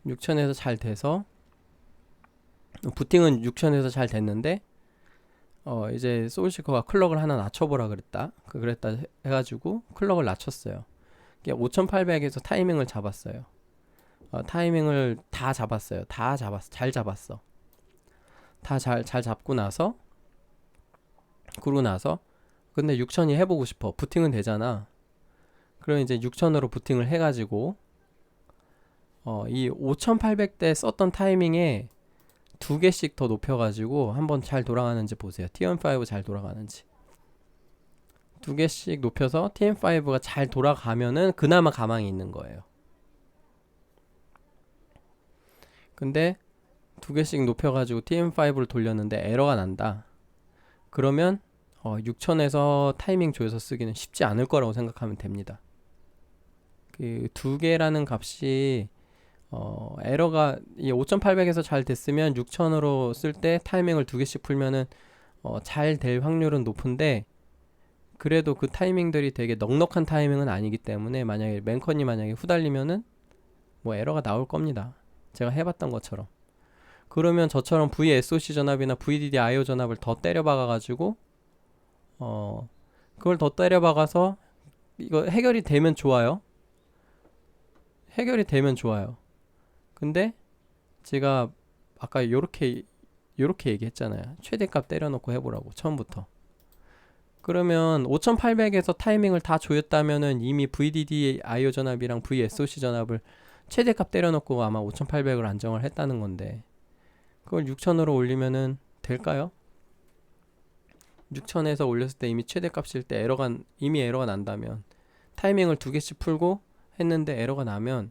6천에서 잘 돼서 부팅은 6천에서 잘 됐는데 이제 소울시커가 클럭을 하나 낮춰보라 그랬다. 그랬다 해가지고 클럭을 낮췄어요. 5800에서 타이밍을 잡았어요. 타이밍을 다 잡았어요. 잘 잡았어. 다 잘 잡고 나서 그러고 나서 근데 6000이 해보고 싶어. 부팅은 되잖아. 그럼 이제 6000으로 부팅을 해가지고 이 5800대 썼던 타이밍에 두 개씩 더 높여가지고 한번 잘 돌아가는지 보세요. TM5 잘 돌아가는지. 두 개씩 높여서 TM5가 잘 돌아가면은 그나마 가망이 있는 거예요. 근데 두 개씩 높여가지고 TM5를 돌렸는데 에러가 난다. 그러면 6000에서 타이밍 조여서 쓰기는 쉽지 않을 거라고 생각하면 됩니다. 그 두 개라는 값이 에러가 이 5800에서 잘 됐으면 6000으로 쓸 때 타이밍을 두 개씩 풀면은 잘 될 확률은 높은데 그래도 그 타이밍들이 되게 넉넉한 타이밍은 아니기 때문에 만약에 맨컨이 만약에 후달리면은 뭐 에러가 나올 겁니다. 제가 해봤던 것처럼. 그러면 저처럼 VSOC 전압이나 VDD-IO 전압을 더 때려박아가지고 그걸 더 때려박아서 이거 해결이 되면 좋아요. 해결이 되면 좋아요. 근데 제가 아까 요렇게 얘기했잖아요. 최대값 때려놓고 해보라고 처음부터. 그러면 5800에서 타이밍을 다 조였다면은 이미 VDD-IO 전압이랑 VSOC 전압을 최대값 때려놓고 아마 5800을 안정을 했다는 건데 그걸 6000으로 올리면은 될까요? 6000에서 올렸을 때 이미 최대값일 때 이미 에러가 난다면 타이밍을 두 개씩 풀고 했는데 에러가 나면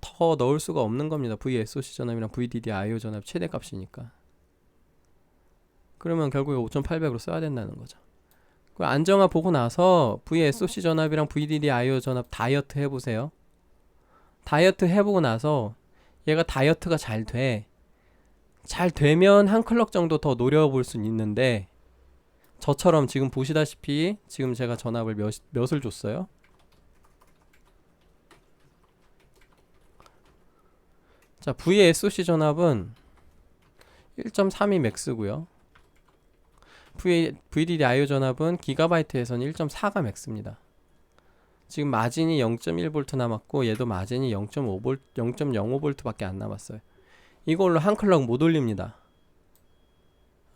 더 넣을 수가 없는 겁니다. VSOC 전압이랑 VDD-IO 전압 최대값이니까. 그러면 결국에 5800으로 써야 된다는 거죠. 그 안정화 보고 나서 VSOC 전압이랑 VDD-IO 전압 다이어트 해보세요. 다이어트 해보고 나서 얘가 다이어트가 잘 돼. 잘 되면 한 클럭 정도 더 노려볼 수는 있는데 저처럼 지금 보시다시피 지금 제가 전압을 몇을 줬어요? 자, VSOC 전압은 1.32 맥스고요. VDD-IO 전압은 기가바이트에서는 1.4가 맥스입니다. 지금 마진이 0.1V 남았고 얘도 마진이 0.05V 밖에 안 남았어요. 이걸로 한 클럭 못 올립니다.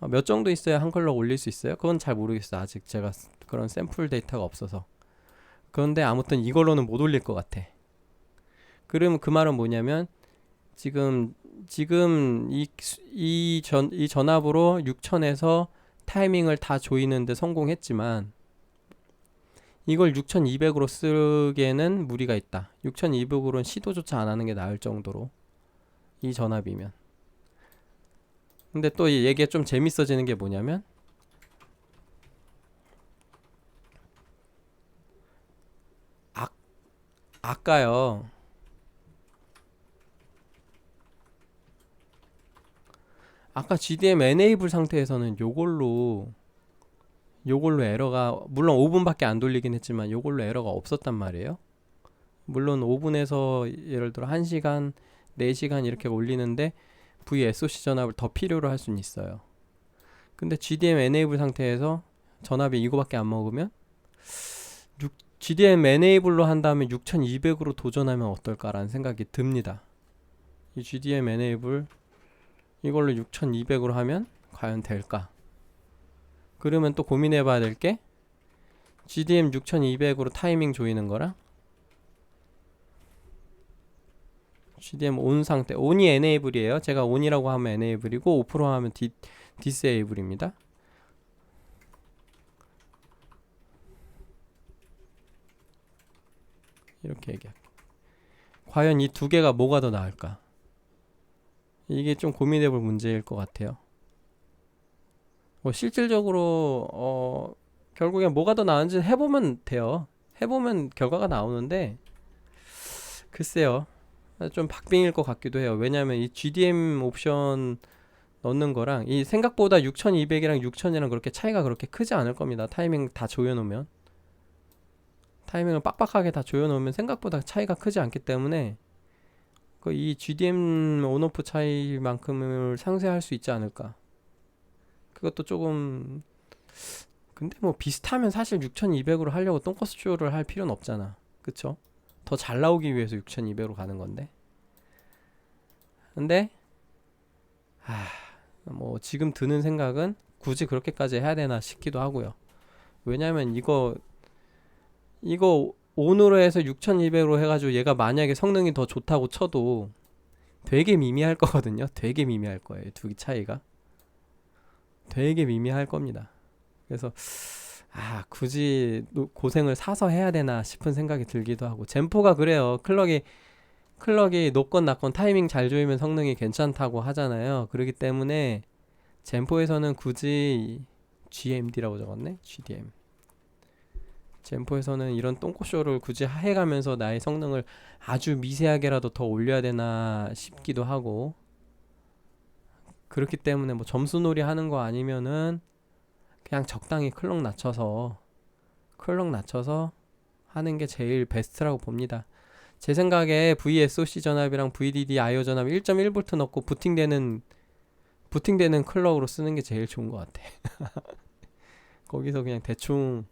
몇 정도 있어야 한 클럭 올릴 수 있어요? 그건 잘 모르겠어요. 아직 제가 그런 샘플 데이터가 없어서. 그런데 아무튼 이걸로는 못 올릴 것 같아. 그럼 그 말은 뭐냐면 지금 이 전압으로 6000에서 타이밍을 다 조이는데 성공했지만 이걸 6200으로 쓰기에는 무리가 있다. 6200으로는 시도조차 안 하는 게 나을 정도로 이 전압이면. 근데 또 이 얘기가 좀 재밌어지는 게 뭐냐면 아까요 아까 GDM enable 상태에서는 요걸로 에러가 물론 5분밖에 안 돌리긴 했지만 요걸로 에러가 없었단 말이에요. 물론 5분에서 예를 들어 1시간, 4시간 이렇게 올리는데 VSOC 전압을 더 필요로 할 수는 있어요. 근데 GDM enable 상태에서 전압이 이거밖에 안 먹으면 GDM enable로 한 다음에 6200으로 도전하면 어떨까라는 생각이 듭니다. 이 GDM enable 이걸로 6200으로 하면 과연 될까? 그러면 또 고민해 봐야 될 게 GDM 6200으로 타이밍 조이는 거랑 GDM 온 상태, 온이 enable이에요. 제가 온이라고 하면 enable이고 오프로 하면 disable입니다. 이렇게 얘기할게요. 과연 이 두 개가 뭐가 더 나을까? 이게 좀 고민해 볼 문제일 것 같아요. 뭐 실질적으로 결국엔 뭐가 더 나은지 해보면 돼요. 해보면 결과가 나오는데 글쎄요. 좀 박빙일 것 같기도 해요. 왜냐하면 이 GDM 옵션 넣는 거랑 이 생각보다 6200이랑 6000이랑 그렇게 차이가 그렇게 크지 않을 겁니다. 타이밍 다 조여놓으면 타이밍을 빡빡하게 다 조여놓으면 생각보다 차이가 크지 않기 때문에 이 GDM 온오프 차이만큼을 상쇄할 수 있지 않을까. 그것도 조금 근데 뭐 비슷하면 사실 6200으로 하려고 똥꼬스 쇼를 할 필요는 없잖아. 그쵸? 더 잘 나오기 위해서 6200으로 가는 건데. 근데 뭐 지금 드는 생각은 굳이 그렇게까지 해야 되나 싶기도 하고요. 왜냐면 이거 온으로 해서 6200으로 해가지고 얘가 만약에 성능이 더 좋다고 쳐도 되게 미미할 거거든요. 되게 미미할 거예요. 두 개 차이가 되게 미미할 겁니다. 그래서 굳이 고생을 사서 해야 되나 싶은 생각이 들기도 하고 젠포가 그래요. 클럭이 높건 낮건 타이밍 잘 조이면 성능이 괜찮다고 하잖아요. 그렇기 때문에 젠포에서는 굳이 GMD라고 적었네. GDM 젠포에서는 이런 똥꼬쇼를 굳이 해가면서 나의 성능을 아주 미세하게라도 더 올려야 되나 싶기도 하고 그렇기 때문에 뭐 점수놀이 하는 거 아니면은 그냥 적당히 클럭 낮춰서 하는 게 제일 베스트라고 봅니다. 제 생각에 VSOC 전압이랑 VDD IO 전압 1.1V 넣고 부팅되는 클럭으로 쓰는 게 제일 좋은 것 같아. 거기서 그냥 대충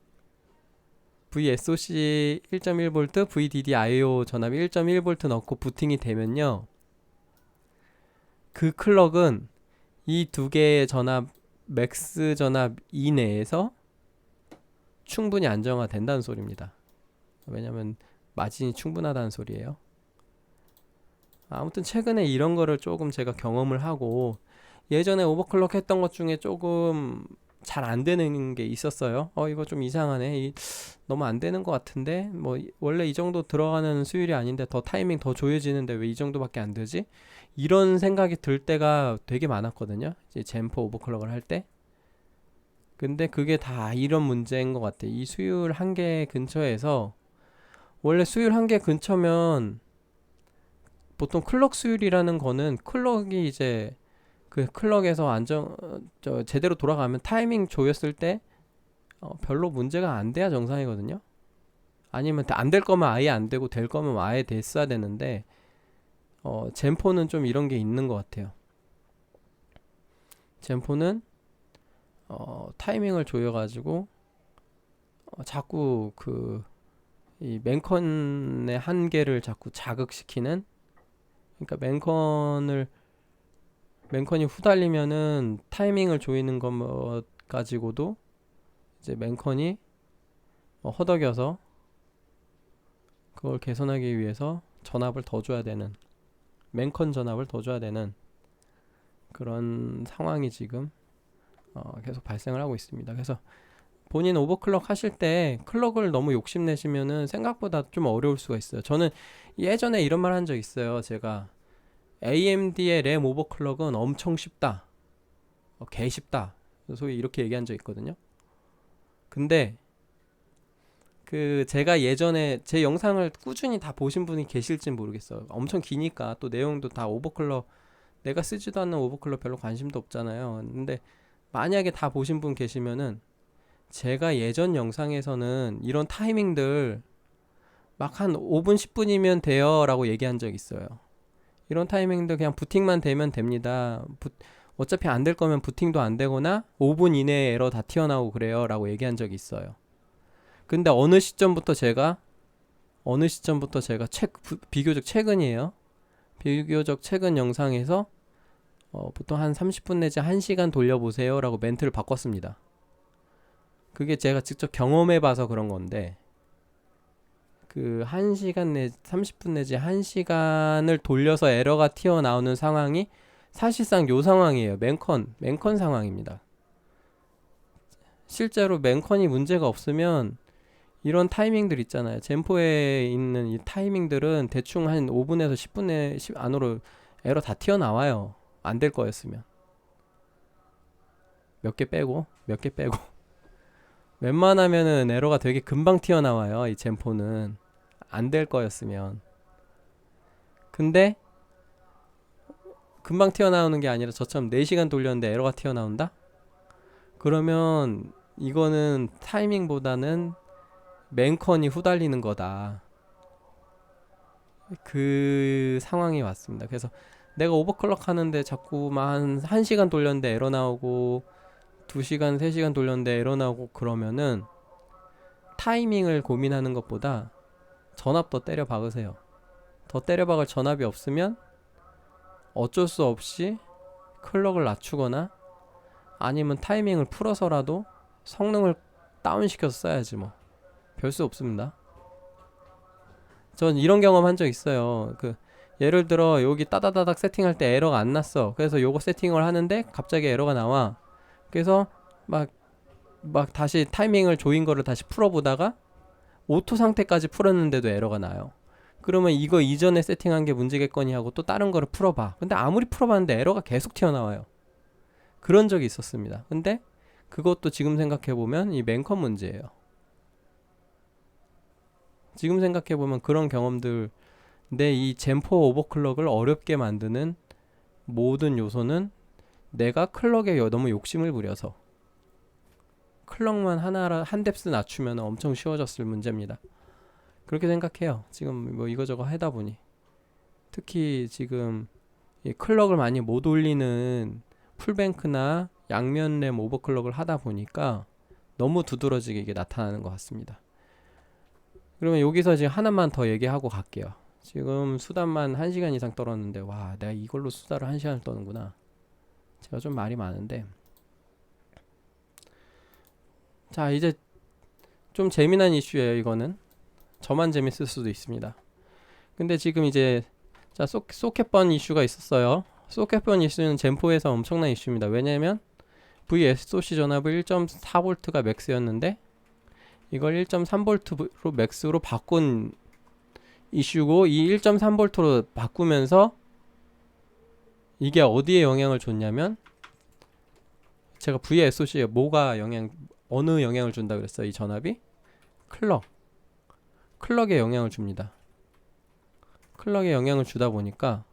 VSOC 1.1V, VDD IO 전압 1.1V 넣고 부팅이 되면요. 그 클럭은 이 두 개의 전압 맥스 전압 이내에서 충분히 안정화된다는 소리입니다. 왜냐면 마진이 충분하다는 소리예요. 아무튼 최근에 이런 거를 조금 제가 경험을 하고 예전에 오버클럭 했던 것 중에 조금 잘 안 되는 게 있었어요. 이거 좀 이상하네. 너무 안 되는 것 같은데 뭐 원래 이 정도 들어가는 수율이 아닌데 더 타이밍 더 조여지는데 왜 이 정도밖에 안 되지? 이런 생각이 들 때가 되게 많았거든요. 이제 젠포 오버클럭을 할 때. 근데 그게 다 이런 문제인 것 같아. 이 수율 한계 근처에서 원래 수율 한계 근처면 보통 클럭 수율이라는 거는 클럭이 이제 그 클럭에서 제대로 돌아가면 타이밍 조였을 때 별로 문제가 안 돼야 정상이거든요. 아니면 안 될 거면 아예 안 되고 될 거면 아예 됐어야 되는데 젠포는 좀 이런 게 있는 것 같아요. 젠포는 타이밍을 조여가지고 자꾸 이 맨컨의 한계를 자꾸 자극시키는 그러니까 맨컨이 후달리면은 타이밍을 조이는 것 가지고도 이제 맨컨이 허덕여서 그걸 개선하기 위해서 전압을 더 줘야 되는 맨컨 전압을 더 줘야 되는 그런 상황이 지금 계속 발생을 하고 있습니다. 그래서 본인 오버클럭 하실 때 클럭을 너무 욕심내시면은 생각보다 좀 어려울 수가 있어요. 저는 예전에 이런 말 한 적 있어요. 제가 AMD의 램 오버클럭은 엄청 쉽다. 개 쉽다. 소위 이렇게 얘기한 적 있거든요. 근데 제가 예전에 제 영상을 꾸준히 다 보신 분이 계실진 모르겠어요. 엄청 기니까 또 내용도 다 오버클럭 내가 쓰지도 않는 오버클럭 별로 관심도 없잖아요. 근데 만약에 다 보신 분 계시면은 제가 예전 영상에서는 이런 타이밍들 막 한 5분 10분이면 돼요 라고 얘기한 적 있어요. 이런 타이밍들 그냥 부팅만 되면 됩니다. 어차피 안 될 거면 부팅도 안 되거나 5분 이내에 에러 다 튀어나오고 그래요 라고 얘기한 적이 있어요. 근데 어느 시점부터 제가 비교적 최근이에요. 비교적 최근 영상에서 보통 한 30분 내지 1시간 돌려보세요 라고 멘트를 바꿨습니다. 그게 제가 직접 경험해봐서 그런 건데, 그 1시간 내 30분 내지 1시간을 돌려서 에러가 튀어나오는 상황이 사실상 요 상황이에요. 맨컨 상황입니다. 실제로 맨컨이 문제가 없으면 이런 타이밍들 있잖아요. 젠포에 있는 이 타이밍들은 대충 한 5분에서 10분 안으로 에러 다 튀어나와요. 안 될 거였으면. 몇 개 빼고. 웬만하면은 에러가 되게 금방 튀어나와요. 이 젠포는. 안 될 거였으면. 근데 금방 튀어나오는 게 아니라 저처럼 4시간 돌렸는데 에러가 튀어나온다? 그러면 이거는 타이밍보다는 맨컨이 후달리는 거다. 그 상황이 왔습니다. 그래서 내가 오버클럭 하는데 자꾸만 1시간 돌렸는데 에러 나오고 2시간, 3시간 돌렸는데 에러 나오고 그러면은 타이밍을 고민하는 것보다 전압 더 때려 박으세요. 더 때려 박을 전압이 없으면 어쩔 수 없이 클럭을 낮추거나 아니면 타이밍을 풀어서라도 성능을 다운시켜서 써야지 뭐. 별 수 없습니다. 전 이런 경험 한 적 있어요. 예를 들어 여기 따다다닥 세팅할 때 에러가 안 났어. 그래서 요거 세팅을 하는데 갑자기 에러가 나와. 그래서 막 다시 타이밍을 조인 거를 다시 풀어보다가 오토 상태까지 풀었는데도 에러가 나요. 그러면 이거 이전에 세팅한 게 문제겠거니 하고 또 다른 거를 풀어봐. 근데 아무리 풀어봤는데 에러가 계속 튀어나와요. 그런 적이 있었습니다. 근데 그것도 지금 생각해보면 이 맨컨 문제예요. 지금 생각해보면 그런 경험들, 내 이 젠포 오버클럭을 어렵게 만드는 모든 요소는 내가 클럭에 너무 욕심을 부려서 클럭만 한 뎁스 낮추면 엄청 쉬워졌을 문제입니다. 그렇게 생각해요. 지금 뭐 이거저거 하다 보니. 특히 지금 이 클럭을 많이 못 올리는 풀뱅크나 양면 램 오버클럭을 하다 보니까 너무 두드러지게 이게 나타나는 것 같습니다. 그러면 여기서 지금 하나만 더 얘기하고 갈게요. 지금 수단만 1시간 이상 떨었는데 와, 내가 이걸로 수다를 1시간을 떠는구나. 제가 좀 말이 많은데, 자 이제 좀 재미난 이슈예요. 이거는 저만 재밌을 수도 있습니다. 근데 지금 이제 자 소켓번 이슈가 있었어요. 소켓번 이슈는 젠포에서 엄청난 이슈입니다. 왜냐면 VSOC 전압을 1.4V가 맥스였는데 이걸 1.3V로 맥스로 바꾼 이슈고, 이 1.3V로 바꾸면서 이게 어디에 영향을 줬냐면, 제가 VSOC에 어느 영향을 준다 그랬어요. 이 전압이 클럭에 영향을 줍니다. 클럭에 영향을 주다 보니까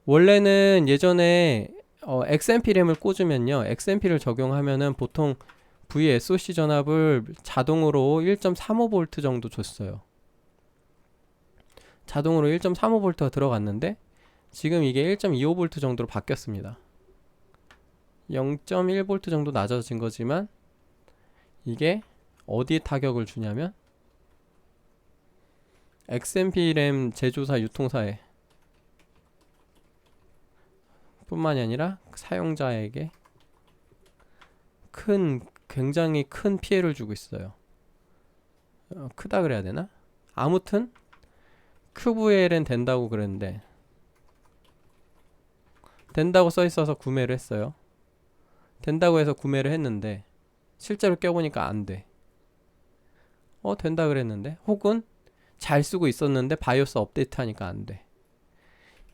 원래는 예전에 XMP 램을 꽂으면요, XMP를 적용하면은 보통 VSOC 전압을 자동으로 1.35V 정도 줬어요. 자동으로 1.35V가 들어갔는데 지금 이게 1.25V 정도로 바뀌었습니다. 0.1V 정도 낮아진 거지만 이게 어디에 타격을 주냐면 XMP 램 제조사 유통사에 뿐만이 아니라 사용자에게 굉장히 큰 피해를 주고 있어요. 크다 그래야 되나? 아무튼 QVL은 된다고 그랬는데, 된다고 써있어서 구매를 했어요. 된다고 해서 구매를 했는데 실제로 껴보니까 안 돼. 된다 그랬는데, 혹은 잘 쓰고 있었는데 바이오스 업데이트 하니까 안 돼.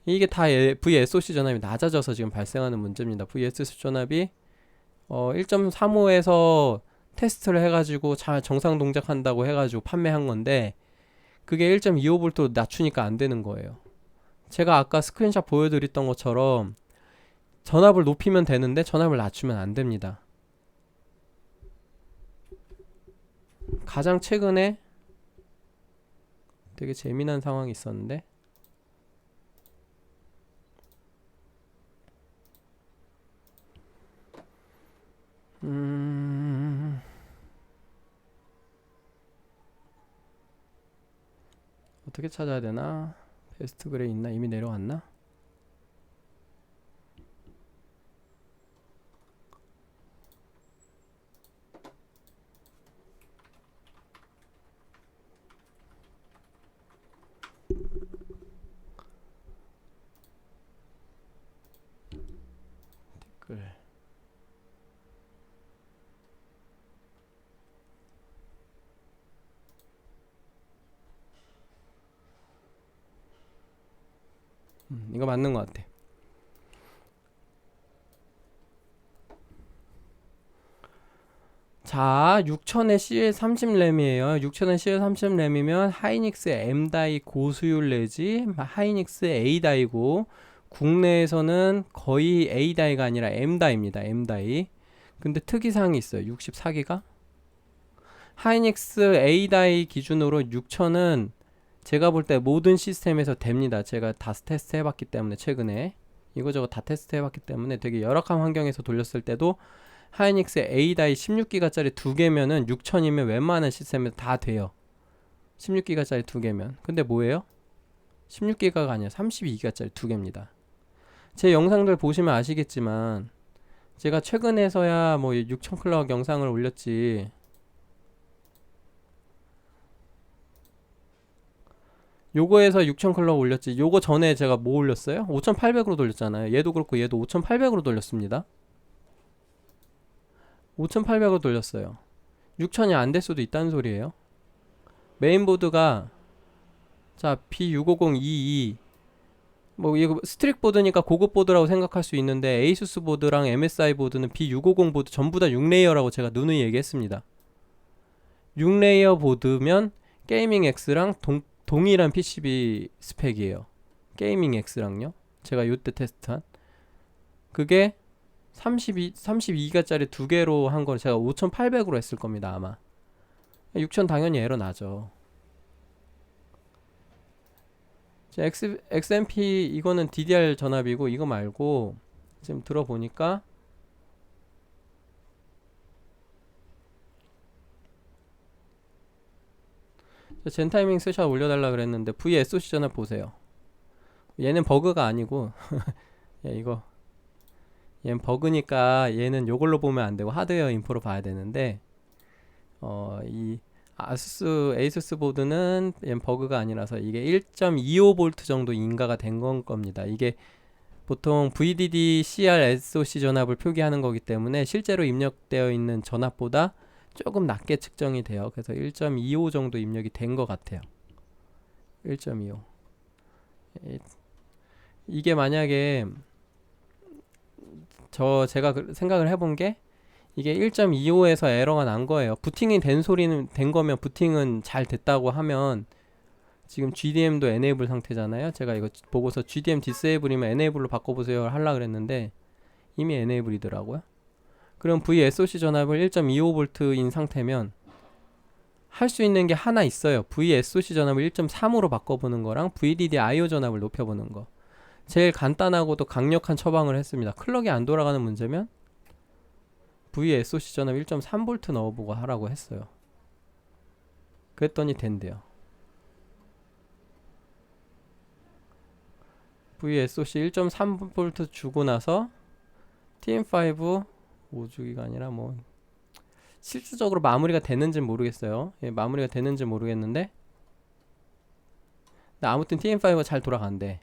이게 다 VSOC 전압이 낮아져서 지금 발생하는 문제입니다. VSOC 전압이 1.35에서 테스트를 해가지고 잘 정상 동작한다고 해가지고 판매한 건데 그게 1.25V로 낮추니까 안 되는 거예요. 제가 아까 스크린샷 보여드렸던 것처럼 전압을 높이면 되는데 전압을 낮추면 안 됩니다. 가장 최근에 되게 재미난 상황이 있었는데 어떻게 찾아야 되나? 베스트 그레이 있나? 이미 내려왔나? 댓글. 이거 맞는 것 같아. 자, 6000에 CL30램이에요. 6000에 CL30램이면 하이닉스 M다이 고수율 내지 하이닉스 A다이고 국내에서는 거의 A다이가 아니라 M다이입니다. M다이. 근데 특이사항이 있어요. 64기가. 하이닉스 A다이 기준으로 6000은 제가 볼 때 모든 시스템에서 됩니다. 제가 다 테스트 해봤기 때문에 최근에 이거저거 다 테스트 해봤기 때문에 되게 열악한 환경에서 돌렸을 때도 하이닉스 A다이 16기가짜리 2개면은 6000이면 웬만한 시스템에서 다 돼요. 16기가짜리 2개면. 근데 뭐예요? 16기가가 아니라 32기가짜리 2개입니다. 제 영상들 보시면 아시겠지만 제가 최근에서야 뭐 6000 클럭 영상을 올렸지. 요거에서 6000 클럭 올렸지. 요거 전에 제가 뭐 올렸어요? 5800으로 돌렸잖아요. 얘도 그렇고 얘도 5800으로 돌렸습니다. 5800으로 돌렸어요. 6000이 안 될 수도 있다는 소리예요. 메인보드가 자 B65022 뭐 이거 스트릭 보드니까 고급 보드라고 생각할 수 있는데 에이수스 보드랑 MSI 보드는 B650 보드 전부 다 6레이어라고 제가 누누이 얘기했습니다. 6레이어 보드면 게이밍 X랑 동일한 PCB 스펙이에요. 게이밍 X랑요. 제가 요때 테스트한 그게 32기가짜리 2개로 한 건 제가 5800으로 했을 겁니다. 아마 6000 당연히 에러 나죠. XMP 이거는 DDR 전압이고 이거 말고 지금 들어보니까 젠타이밍 스샷 올려달라 그랬는데 VSOC 전압 보세요. 얘는 버그가 아니고 야, 이거 얘는 버그니까 얘는 요걸로 보면 안 되고 하드웨어 인포로 봐야 되는데 이 에이수스 보드는 얘는 버그가 아니라서 이게 1.25V 정도 인가가 된 건 겁니다. 이게 보통 VDD CR SOC 전압을 표기하는 거기 때문에 실제로 입력되어 있는 전압보다 조금 낮게 측정이 돼요. 그래서 1.25 정도 입력이 된 것 같아요. 1.25 이게 만약에 제가 생각을 해본 게 이게 1.25에서 에러가 난 거예요. 부팅이 된 소리는 된 거면 부팅은 잘 됐다고 하면 지금 GDM도 enable 상태잖아요. 제가 이거 보고서 GDM disable이면 enable로 바꿔보세요 하려 그랬는데 이미 enable이더라고요. 그럼 VSOC 전압을 1.25V인 상태면 할 수 있는 게 하나 있어요. VSOC 전압을 1.3으로 바꿔보는 거랑 VDD IO 전압을 높여보는 거. 제일 간단하고도 강력한 처방을 했습니다. 클럭이 안 돌아가는 문제면 VSOC 전압 1.3V 넣어보고 하라고 했어요. 그랬더니 된대요. VSOC 1.3V 주고 나서 TM5 5주기가 아니라 뭐 실질적으로 마무리가 되는지는 모르겠어요. 예, 마무리가 되는지 모르겠는데 아무튼 TM5가 잘 돌아간대.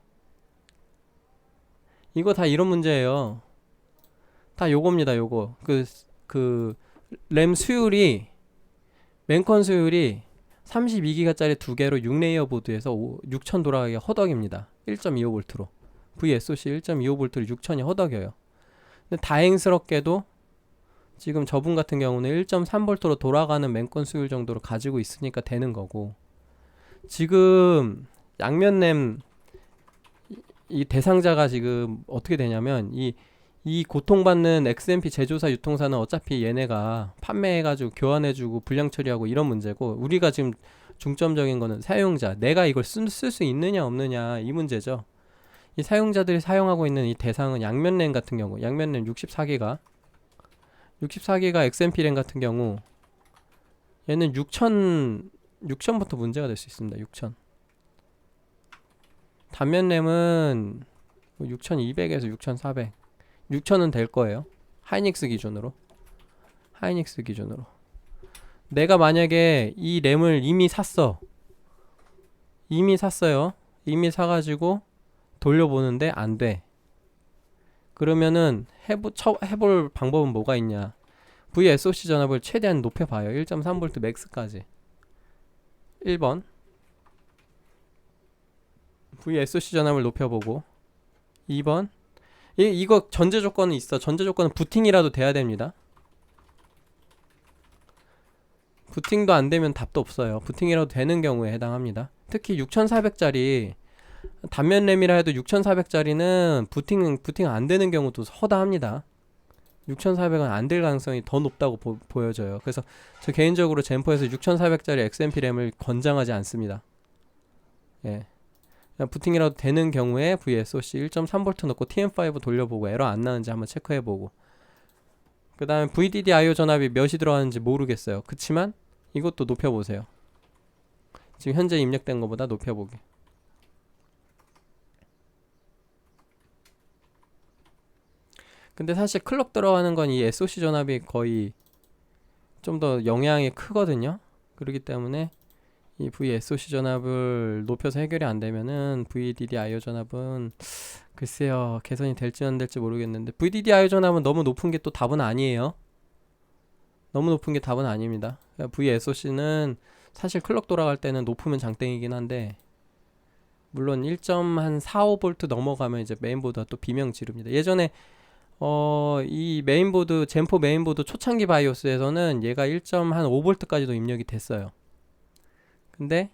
이거 다 이런 문제예요. 다 요겁니다. 요거 램 수율이 맨컨 수율이 32기가짜리 2개로 6레이어 보드에서 6000 돌아가기가 허덕입니다. 1.25V로 VSOC 1.25V로 6000이 허덕여요. 근데 다행스럽게도 지금 저분 같은 경우는 1.3V로 돌아가는 맨건 수율 정도로 가지고 있으니까 되는 거고 지금 양면램 이 대상자가 지금 어떻게 되냐면 이 고통받는 XMP 제조사 유통사는 어차피 얘네가 판매해가지고 교환해주고 불량 처리하고 이런 문제고, 우리가 지금 중점적인 거는 사용자, 내가 이걸 쓸 수 있느냐 없느냐 이 문제죠. 이 사용자들이 사용하고 있는 이 대상은 양면 램 같은 경우, 양면 램 64기가 XMP 램 같은 경우 얘는 6000부터 문제가 될 수 있습니다. 6000. 단면 램은 6200에서 6400. 6000은 될 거예요. 하이닉스 기준으로. 내가 만약에 이 램을 이미 샀어요. 이미 사가지고 돌려보는데 안 돼. 그러면은 해볼 방법은 뭐가 있냐? VSOC 전압을 최대한 높여봐요. 1.3V 맥스까지. 1번. VSOC 전압을 높여보고. 2번. 이거 전제 조건은 있어. 전제 조건은 부팅이라도 돼야 됩니다. 부팅도 안 되면 답도 없어요. 부팅이라도 되는 경우에 해당합니다. 특히 6400짜리 단면 램이라 해도 6400짜리는 부팅 안 되는 경우도 허다합니다. 6400은 안 될 가능성이 더 높다고 보여져요. 그래서 저 개인적으로 젠포에서 6400짜리 XMP 램을 권장하지 않습니다. 예. 부팅이라도 되는 경우에 VSOC 1.3V 넣고 TM5 돌려보고 에러 안 나는지 한번 체크해보고, 그 다음에 VDD-IO 전압이 몇이 들어가는지 모르겠어요. 그치만 이것도 높여보세요. 지금 현재 입력된 것보다 높여보기. 근데 사실 클럭 들어가는 건 이 SOC 전압이 거의 좀 더 영향이 크거든요. 그렇기 때문에 이 VSOC 전압을 높여서 해결이 안 되면은 VDD-IO 전압은 글쎄요, 개선이 될지 안 될지 모르겠는데, VDD-IO 전압은 너무 높은 게 또 답은 아니에요. 너무 높은 게 답은 아닙니다. VSOC는 사실 클럭 돌아갈 때는 높으면 장땡이긴 한데, 물론 1.45V 넘어가면 이제 메인보드가 또 비명 지릅니다. 예전에 이 메인보드, 젠포 메인보드 초창기 바이오스에서는 얘가 1.5V까지도 입력이 됐어요. 근데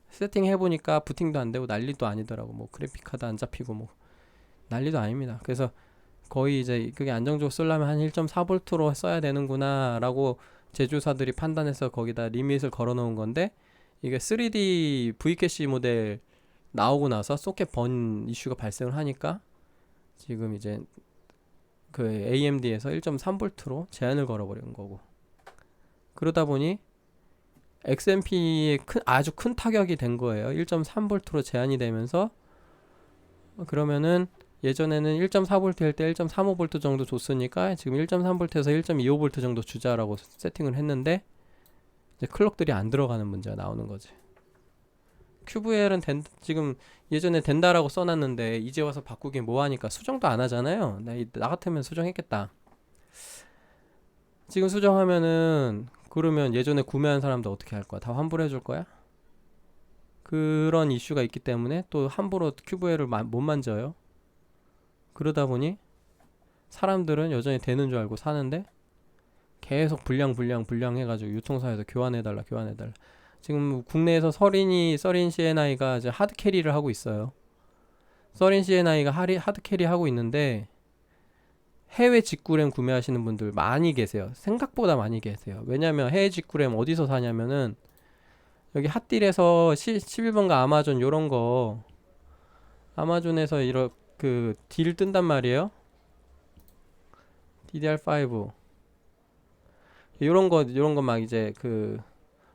세팅 해보니까 부팅도 안 되고 난리도 아니더라고. 뭐 그래픽카드 안 잡히고 뭐 난리도 아닙니다. 그래서 거의 이제 그게 안정적으로 쓰려면 한 1.4V로 써야 되는구나 라고 제조사들이 판단해서 거기다 리밋을 걸어 놓은 건데, 이게 3D V캐시 모델 나오고 나서 소켓 번 이슈가 발생을 하니까 지금 이제 그 AMD에서 1.3V로 제한을 걸어버린 거고, 그러다 보니 XMP에 아주 큰 타격이 된 거예요. 1.3V로 제한이 되면서, 그러면은 예전에는 1.4V 할 때 1.35V 정도 줬으니까 지금 1.3V에서 1.25V 정도 주자라고 세팅을 했는데, 이제 클럭들이 안 들어가는 문제가 나오는 거지. QVL은 지금 예전에 된다라고 써놨는데 이제 와서 바꾸긴 뭐하니까 수정도 안 하잖아요. 나 같으면 수정했겠다. 지금 수정하면은, 그러면 예전에 구매한 사람들 어떻게 할 거야? 다 환불해 줄 거야? 그런 이슈가 있기 때문에 또 함부로 QVL을 못 만져요. 그러다 보니 사람들은 여전히 되는 줄 알고 사는데 계속 불량 해가지고 유통사에서 교환해달라. 지금 국내에서 서린 CNI가 이제 하드 캐리를 하고 있어요. 서린 CNI가 하드 캐리 하고 있는데 해외 직구램 구매하시는 분들 많이 계세요. 생각보다 많이 계세요. 왜냐면 해외 직구램 어디서 사냐면은 여기 핫딜에서 11번가 아마존 요런 거, 아마존에서 이런 그 딜 뜬단 말이에요. DDR5 요런 거 막 이제 그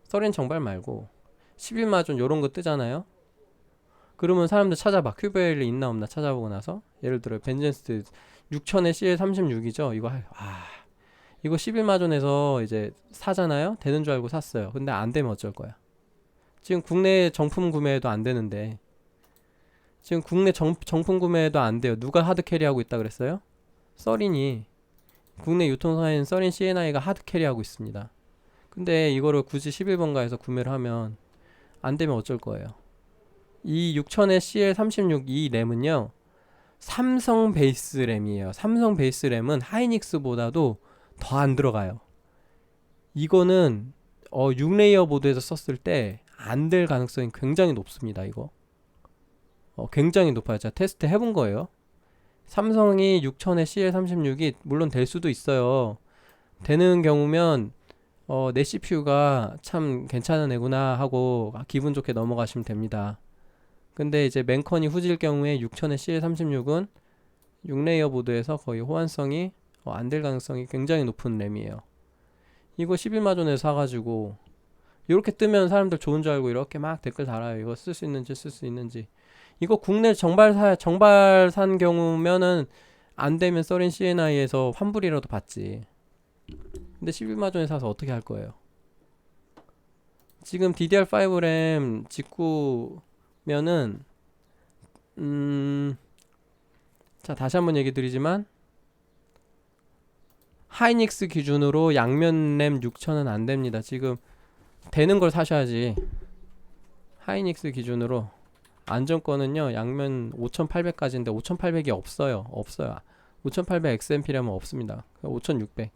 서린 정발 말고 11마존 요런 거 뜨잖아요. 그러면 사람들 찾아봐. QVL이 있나 없나 찾아보고 나서, 예를 들어 벤젠스 6000에 CL36이죠. 이거 11마존에서 이제 사잖아요. 되는 줄 알고 샀어요. 근데 안 되면 어쩔 거야? 지금 국내 정품 구매도 안 되는데, 지금 국내 정품 구매도 안 돼요. 누가 하드 캐리하고 있다 그랬어요? 서린이. 국내 유통사인 서린 CNI가 하드 캐리하고 있습니다. 근데 이거를 굳이 11번가에서 구매를 하면 안 되면 어쩔 거예요? 이 6000의 CL36 이 램은요, 삼성 베이스 램이에요. 삼성 베이스 램은 하이닉스보다도 더 안 들어가요. 이거는 6레이어 보드에서 썼을 때 안 될 가능성이 굉장히 높습니다. 이거 굉장히 높아요. 제가 테스트 해본 거예요. 삼성이 6000에 CL36이 물론 될 수도 있어요. 되는 경우면 내 CPU가 참 괜찮은 애구나 하고 기분 좋게 넘어가시면 됩니다. 근데 이제 맨컨이 후질 경우에 6000에 CL36은 6레이어 보드에서 거의 호환성이 안 될 가능성이 굉장히 높은 램이에요. 이거 11마존에서 사가지고 이렇게 뜨면 사람들 좋은 줄 알고 이렇게 막 댓글 달아요. 이거 쓸 수 있는지 쓸 수 있는지. 이거 국내 정발 산 경우면은 안 되면 써린 CNI에서 환불이라도 받지. 근데 11마존에 사서 어떻게 할 거예요? 지금 DDR5 램 직구면은 자, 다시 한번 얘기 드리지만 하이닉스 기준으로 양면 램 6000은 안 됩니다. 지금 되는 걸 사셔야지. 하이닉스 기준으로 안정권은요 양면 5800까지인데 5800이 없어요. 5800 XMP라면 없습니다. 5600.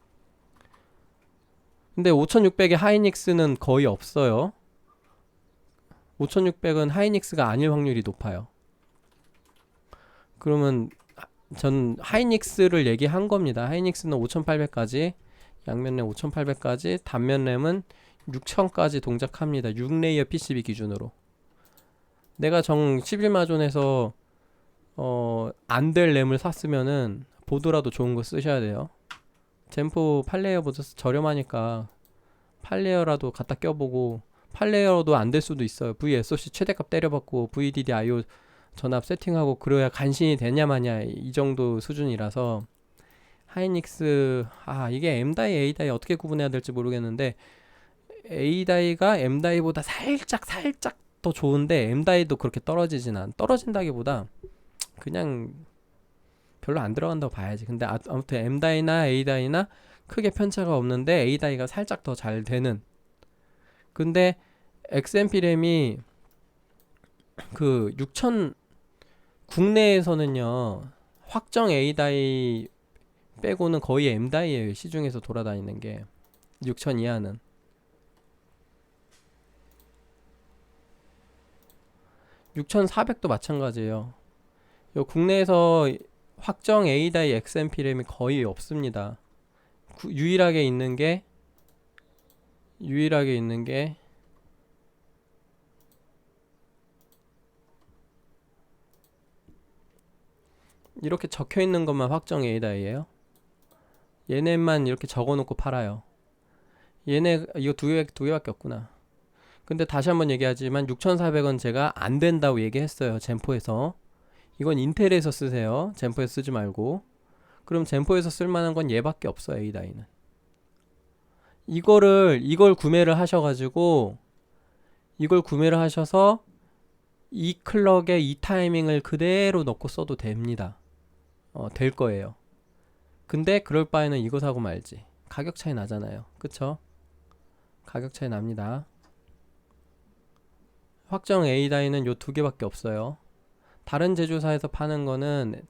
근데 5600에 하이닉스는 거의 없어요. 5600은 하이닉스가 아닐 확률이 높아요. 그러면 전 하이닉스를 얘기한 겁니다. 하이닉스는 5800까지, 양면램 5800까지, 단면램은 6000까지 동작합니다. 6레이어 PCB 기준으로. 내가 11마존에서 안 될 램을 샀으면은 보드라도 좋은 거 쓰셔야 돼요. 젠포 8레이어보다 저렴하니까 8레이어라도 갖다 껴보고 8레이어도 안 될 수도 있어요. VSOC 최대값 때려받고 VDD/IO 전압 세팅하고 그래야 간신히 되냐 마냐 이 정도 수준이라서 하이닉스 이게 M다이 A다이 어떻게 구분해야 될지 모르겠는데 A다이가 M다이보다 살짝 더 좋은데 M다이도 그렇게 떨어진다기보다 그냥 별로 안 들어간다고 봐야지. 근데 아무튼 M다이나 A다이나 크게 편차가 없는데 A다이가 살짝 더 잘 되는. 근데 XMP 램이 그 6000 국내에서는요 확정 A다이 빼고는 거의 M다이에요. 시중에서 돌아다니는 게 6000 이하는. 6400도 마찬가지예요. 요 국내에서 확정 A다이 XMP 램이 거의 없습니다. 유일하게 있는 게 이렇게 적혀 있는 것만 확정 A다이에요. 얘네만 이렇게 적어 놓고 팔아요. 얘네 이거 두 개밖에 없구나. 근데 다시 한번 얘기하지만 6400은 제가 안 된다고 얘기했어요. 젠포에서. 이건 인텔에서 쓰세요. 젠포에서 쓰지 말고. 그럼 젠포에서 쓸만한 건 얘밖에 없어요. A다이는. 이걸 구매를 하셔가지고 이걸 구매를 하셔서 이 클럭에 이 타이밍을 그대로 넣고 써도 됩니다. 될 거예요. 근데 그럴 바에는 이거 사고 말지. 가격 차이 나잖아요. 그쵸? 가격 차이 납니다. 확정 A다이는 요 두 개밖에 없어요. 다른 제조사에서 파는 거는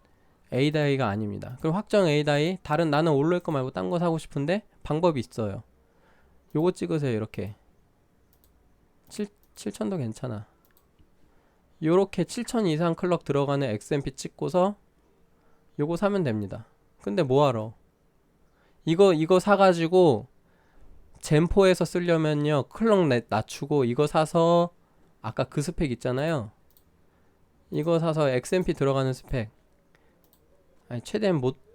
A다이가 아닙니다. 그럼 확정 A다이 나는 올로이 거 말고 딴 거 사고 싶은데 방법이 있어요. 요거 찍으세요. 이렇게 7000도 괜찮아. 요렇게 7000 이상 클럭 들어가는 XMP 찍고서 요거 사면 됩니다. 근데 뭐하러 이거 사가지고 젠포에서 쓰려면요 클럭 낮추고 이거 사서 아까 그 스펙 있잖아요. 이거 사서 XMP 들어가는 스펙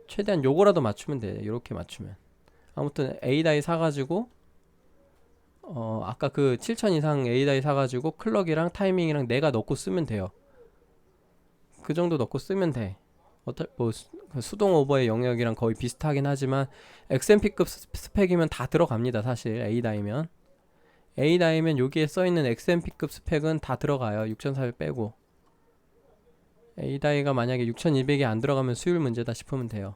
최대한 요거라도 맞추면 돼. 이렇게 맞추면. 아무튼 A다이 사가지고 아까 그 7000 이상 A다이 사가지고 클럭이랑 타이밍이랑 내가 넣고 쓰면 돼요. 그 정도 넣고 쓰면 돼. 수동 오버의 영역이랑 거의 비슷하긴 하지만 XMP급 스펙이면 다 들어갑니다. 사실 A다이면 여기에 써있는 XMP급 스펙은 다 들어가요. 6400 빼고. A다이가 만약에 6200이 안 들어가면 수율 문제다 싶으면 돼요.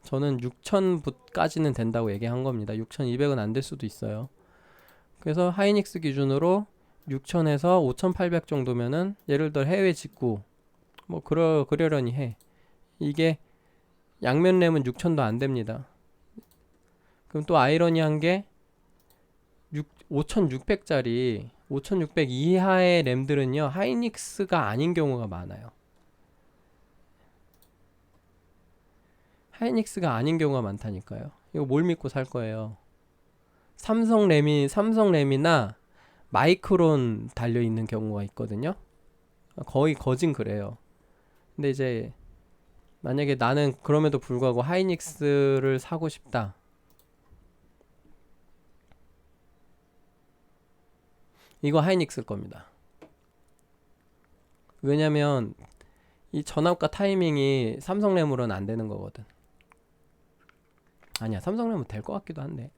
저는 6000까지는 된다고 얘기한 겁니다. 6200은 안 될 수도 있어요. 그래서 하이닉스 기준으로 6000에서 5800 정도면은 예를 들어 해외 직구 그러려니 해. 이게 양면 램은 6000도 안 됩니다. 그럼 또 아이러니한 게 5600짜리 5600 이하의 램들은요 하이닉스가 아닌 경우가 많아요. 하이닉스가 아닌 경우가 많다니까요. 이거 뭘 믿고 살 거예요? 삼성램이나 마이크론 달려있는 경우가 있거든요. 거의 거진 그래요. 근데 이제 만약에 나는 그럼에도 불구하고 하이닉스를 사고 싶다. 이거 하이닉스일 겁니다. 왜냐면 이 전압과 타이밍이 삼성램으로는 안 되는 거거든. 아니야, 삼성램은 될 것 같기도 한데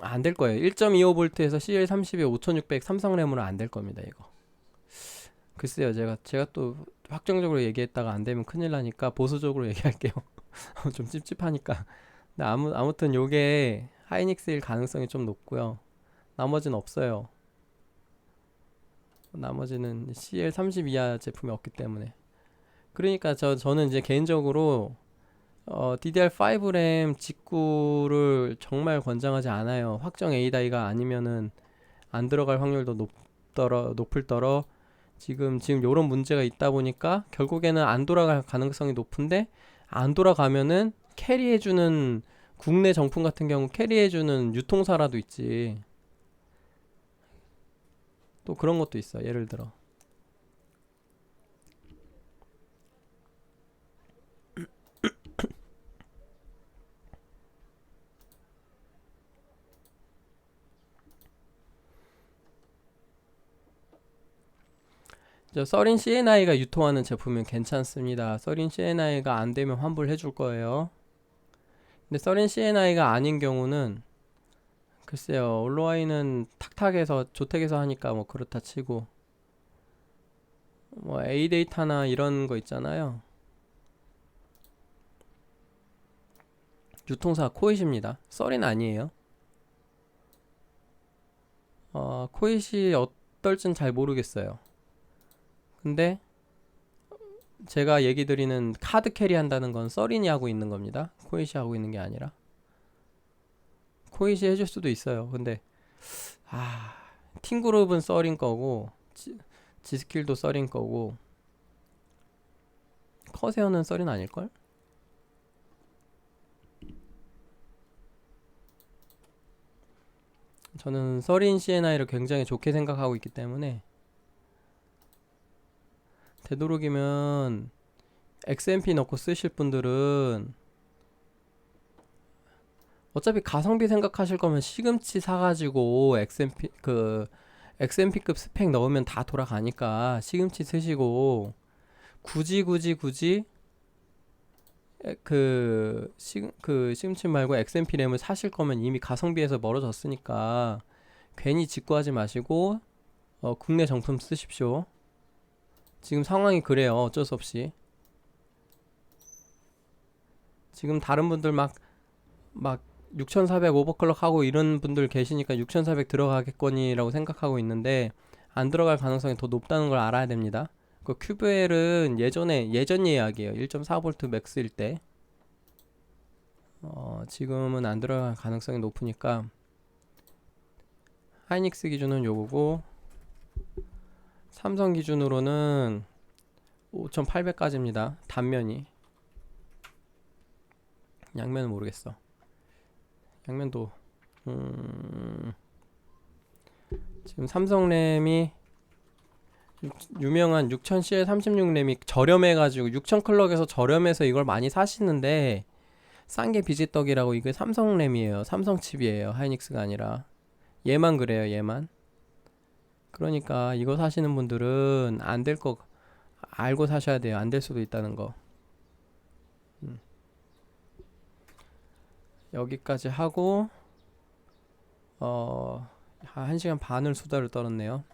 안 될 거예요. 1.25V에서 CL32 5600 삼성램으로 안 될 겁니다. 이거 글쎄요, 제가 또 확정적으로 얘기했다가 안 되면 큰일 나니까 보수적으로 얘기할게요. 좀 찝찝하니까. 근데 아무튼 요게 하이닉스일 가능성이 좀 높고요. 나머지는 없어요. 나머지는 CL30 이하 제품이 없기 때문에. 그러니까 저는 이제 개인적으로 DDR5 램 직구를 정말 권장하지 않아요. 확정 A다이가 아니면은 안 들어갈 확률도 높을 더러 지금 요런 문제가 있다 보니까 결국에는 안 돌아갈 가능성이 높은데, 안 돌아가면은 캐리해주는 국내 정품 같은 경우 캐리해주는 유통사라도 있지. 또 그런 것도 있어. 예를 들어 저 서린 CNI가 유통하는 제품은 괜찮습니다. 서린 CNI가 안 되면 환불해 줄 거예요. 근데 서린 CNI가 아닌 경우는 글쎄요, 올로아이는 탁탁해서 조택에서 하니까 뭐 그렇다 치고, 뭐 A데이터나 이런 거 있잖아요. 유통사 코잇입니다. 서린 아니에요. 코잇이 어떨진 잘 모르겠어요. 근데 제가 얘기 드리는 카드 캐리 한다는 건 서린이 하고 있는 겁니다. 코잇이 하고 있는 게 아니라. 코잇이 해줄 수도 있어요. 근데 아, 팀그룹은 서린 거고, 지스킬도 서린 거고, 커세어는 서린 아닐걸? 저는 서린 CNI를 굉장히 좋게 생각하고 있기 때문에, 되도록이면 XMP 넣고 쓰실 분들은 어차피 가성비 생각하실 거면 시금치 사가지고 XMP급 스펙 넣으면 다 돌아가니까 시금치 쓰시고, 굳이 시금치 말고 XMP 램을 사실 거면 이미 가성비에서 멀어졌으니까 괜히 직구하지 마시고 국내 정품 쓰십시오. 지금 상황이 그래요. 어쩔 수 없이. 지금 다른 분들 막 6400 오버클럭 하고 이런 분들 계시니까 6400 들어가겠거니라고 생각하고 있는데, 안 들어갈 가능성이 더 높다는 걸 알아야 됩니다. 그 큐브엘은 예전 예약이에요. 1.4V 맥스일 때. 지금은 안 들어갈 가능성이 높으니까 하이닉스 기준은 요거고, 삼성 기준으로는 5800까지입니다. 단면이. 양면은 모르겠어. 양면도 지금 삼성 램이 유명한 6000CL 36램이 저렴해가지고 6000클럭에서 저렴해서 이걸 많이 사시는데, 싼 게 비지떡이라고. 이게 삼성 램이에요. 삼성 칩이에요. 하이닉스가 아니라. 얘만 그래요. 얘만. 그러니까 이거 사시는 분들은 안 될 거 알고 사셔야 돼요. 안 될 수도 있다는 거. 여기까지 하고 어 1시간 반을 수다를 떨었네요.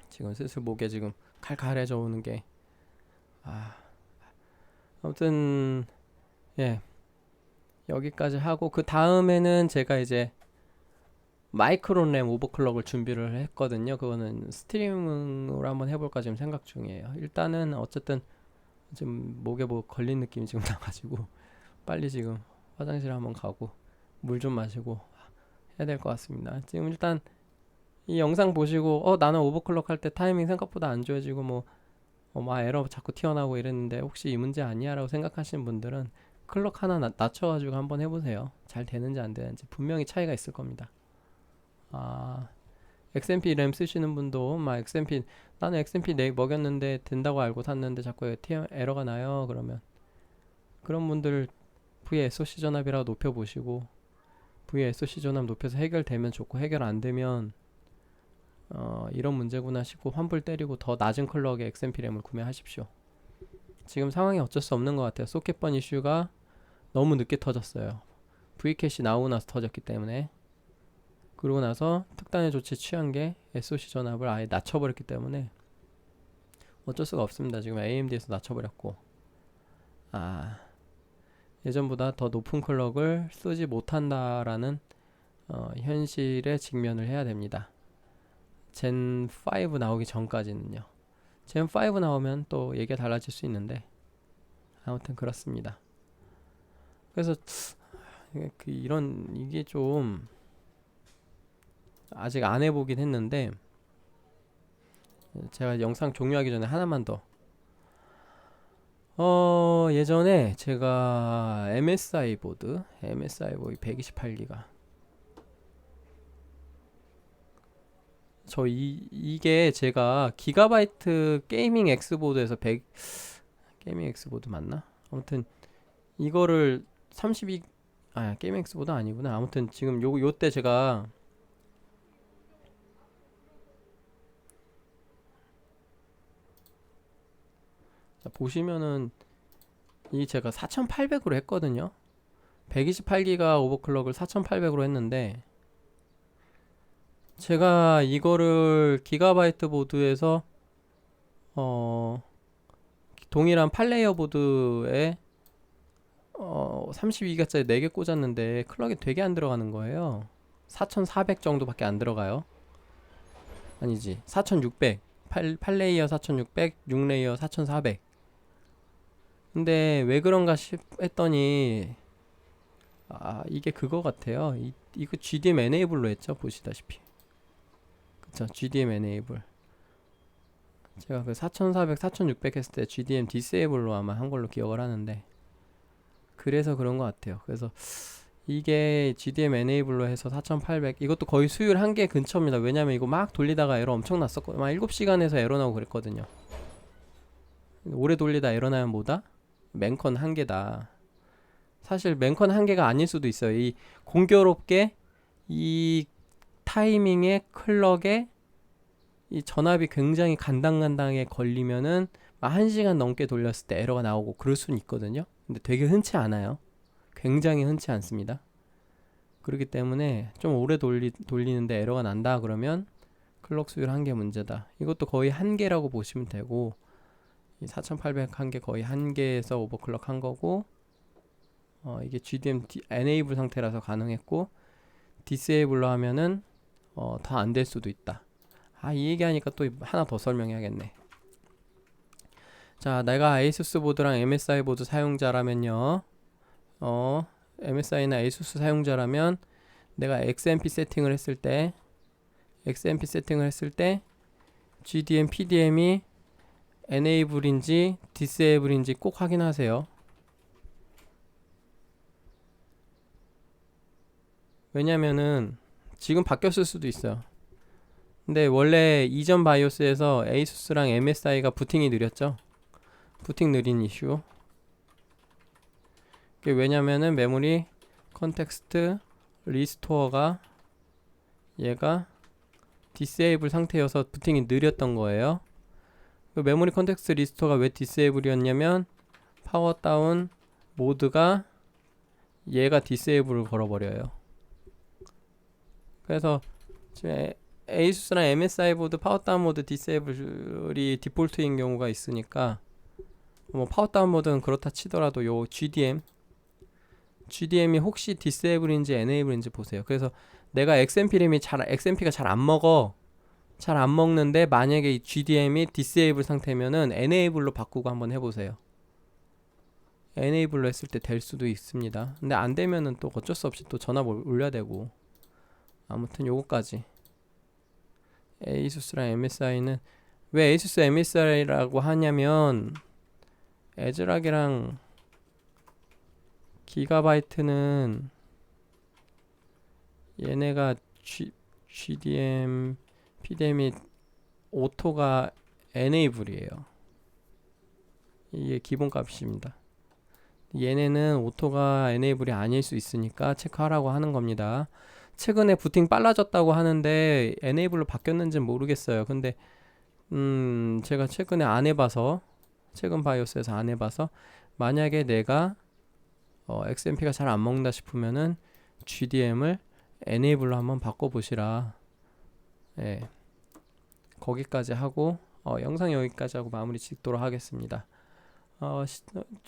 지금 슬슬 목에 지금 칼칼해져 오는 게. 아무튼 예, 여기까지 하고 그 다음에는 제가 이제 마이크론 램 오버클럭을 준비를 했거든요. 그거는 스트리밍으로 한번 해볼까 지금 생각 중이에요. 일단은 어쨌든 지금 목에 뭐 걸린 느낌이 지금 나가지고 빨리 지금 화장실 한번 가고 물 좀 마시고 해야 될 것 같습니다. 지금 일단 이 영상 보시고 나는 오버클럭 할 때 타이밍 생각보다 안 좋아지고 막 에러 자꾸 튀어나오고 이랬는데 혹시 이 문제 아니야? 라고 생각하시는 분들은 클럭 하나 낮춰가지고 한번 해보세요. 잘 되는지 안 되는지 분명히 차이가 있을 겁니다. 아, XMP 램 쓰시는 분도 막 XMP 나는 XMP 먹였는데 된다고 알고 샀는데 자꾸 에러가 나요. 그러면 그런 분들 VSOC 전압이라고 높여보시고 VSOC 전압 높여서 해결되면 좋고 해결 안 되면 이런 문제구나 싶고 환불 때리고 더 낮은 클럭의 XMP 램을 구매하십시오. 지금 상황이 어쩔 수 없는 것 같아요. 소켓번 이슈가 너무 늦게 터졌어요. V캐시 나오고 나서 터졌기 때문에. 그러고 나서 특단의 조치 취한 게 SOC 전압을 아예 낮춰버렸기 때문에 어쩔 수가 없습니다. 지금 AMD에서 낮춰버렸고 예전보다 더 높은 클럭을 쓰지 못한다라는 현실에 직면을 해야 됩니다. 젠 5 나오기 전까지는요. 젠 5 나오면 또 얘기가 달라질 수 있는데 아무튼 그렇습니다. 그래서 이게 좀 아직 안 해보긴 했는데 제가 영상 종료하기 전에 하나만 더 예전에 제가 MSI 보드 128기가 이게 제가 기가바이트 게이밍 X보드에서 게이밍 X보드 맞나? 아무튼 이거를 32 게이밍 X보드 아니구나. 아무튼 지금 요때 제가 보시면은 제가 4800으로 했거든요. 128기가 오버클럭을 4800으로 했는데 제가 이거를 기가바이트 보드에서 동일한 8레이어 보드에 32기가짜리 4개 꽂았는데 클럭이 되게 안 들어가는 거예요. 4400 정도밖에 안 들어가요. 아니지 4600 8레이어 4600 6레이어 4400 근데 왜 그런가 했더니 이게 그거 같아요. 이거 GDM 에네이블로 했죠. 보시다시피 그쵸, GDM 에네이블. 제가 그 4400, 4600 했을 때 GDM 디세이블로 아마 한 걸로 기억을 하는데 그래서 그런 것 같아요. 그래서 이게 GDM 에네이블로 해서 4800 이것도 거의 수율 한계 근처입니다. 왜냐면 이거 막 돌리다가 에러 엄청 났었거든요. 막 7시간에서 에러 나오고 그랬거든요. 오래 돌리다 에러 나면 뭐다? 맨컨 한계다. 사실 맨컨 한계가 아닐 수도 있어요. 이 공교롭게 이 타이밍에 클럭에 이 전압이 굉장히 간당간당하게 걸리면은 막 1시간 넘게 돌렸을 때 에러가 나오고 그럴 수는 있거든요. 근데 되게 흔치 않아요. 굉장히 흔치 않습니다. 그렇기 때문에 좀 오래 돌리는데 에러가 난다 그러면 클럭 수율 한계 문제다. 이것도 거의 한계라고 보시면 되고 이 4800 한계 거의 한계에서 오버클럭 한 거고 이게 GDM enable 상태라서 가능했고 디세이블로 하면은 더 안 될 수도 있다. 이 얘기하니까 또 하나 더 설명해야겠네. 자, 내가 ASUS 보드랑 MSI 보드 사용자라면요. MSI나 ASUS 사용자라면 내가 XMP 세팅을 했을 때 GDM, PDM이 enable인지 disable인지 꼭 확인하세요. 왜냐면은 지금 바뀌었을 수도 있어요. 근데 원래 이전 바이오스에서 ASUS랑 MSI가 부팅이 느렸죠. 부팅 느린 이슈. 그게 왜냐면은 메모리 컨텍스트 리스토어가 얘가 디세이블 상태여서 부팅이 느렸던 거예요. 그 메모리 컨텍스트 리스토어가 왜 디세이블이었냐면 파워 다운 모드가 얘가 디세이블을 걸어버려요. 그래서 지금 ASUS나 MSI 보드 파워 다운 모드 디세이블이 디폴트인 경우가 있으니까 뭐 파워 다운 모드는 그렇다 치더라도 요 GDM이 혹시 디세이블인지 에네이블인지 보세요. 그래서 내가 XMP가 잘 안 먹는데 만약에 이 GDM이 디세이블 상태면은 에네이블로 바꾸고 한번 해보세요. 에네이블로 했을 때 될 수도 있습니다. 근데 안 되면은 또 어쩔 수 없이 또 전압 올려야 되고 아무튼 요거까지. ASUS랑 MSI는 왜 ASUS MSI라고 하냐면 에즈락이랑 기가바이트는 얘네가 GDM, PDM이 오토가 에네이블이에요. 이게 기본 값입니다. 얘네는 오토가 에네이블이 아닐 수 있으니까 체크하라고 하는 겁니다. 최근에 부팅 빨라졌다고 하는데 에네이블로 바뀌었는지는 모르겠어요. 근데 제가 최근에 안 해봐서, 최근 바이오스에서 안 해봐서, 만약에 내가 XMP가 잘 안 먹는다 싶으면은 GDM을 에네이블로 한번 바꿔보시라. 예, 거기까지 하고 영상 여기까지 하고 마무리 짓도록 하겠습니다.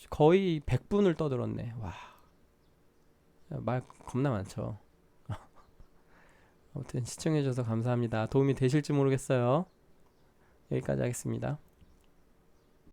거의 100분을 떠들었네. 와, 말 겁나 많죠. 아무튼 시청해주셔서 감사합니다. 도움이 되실지 모르겠어요. 여기까지 하겠습니다.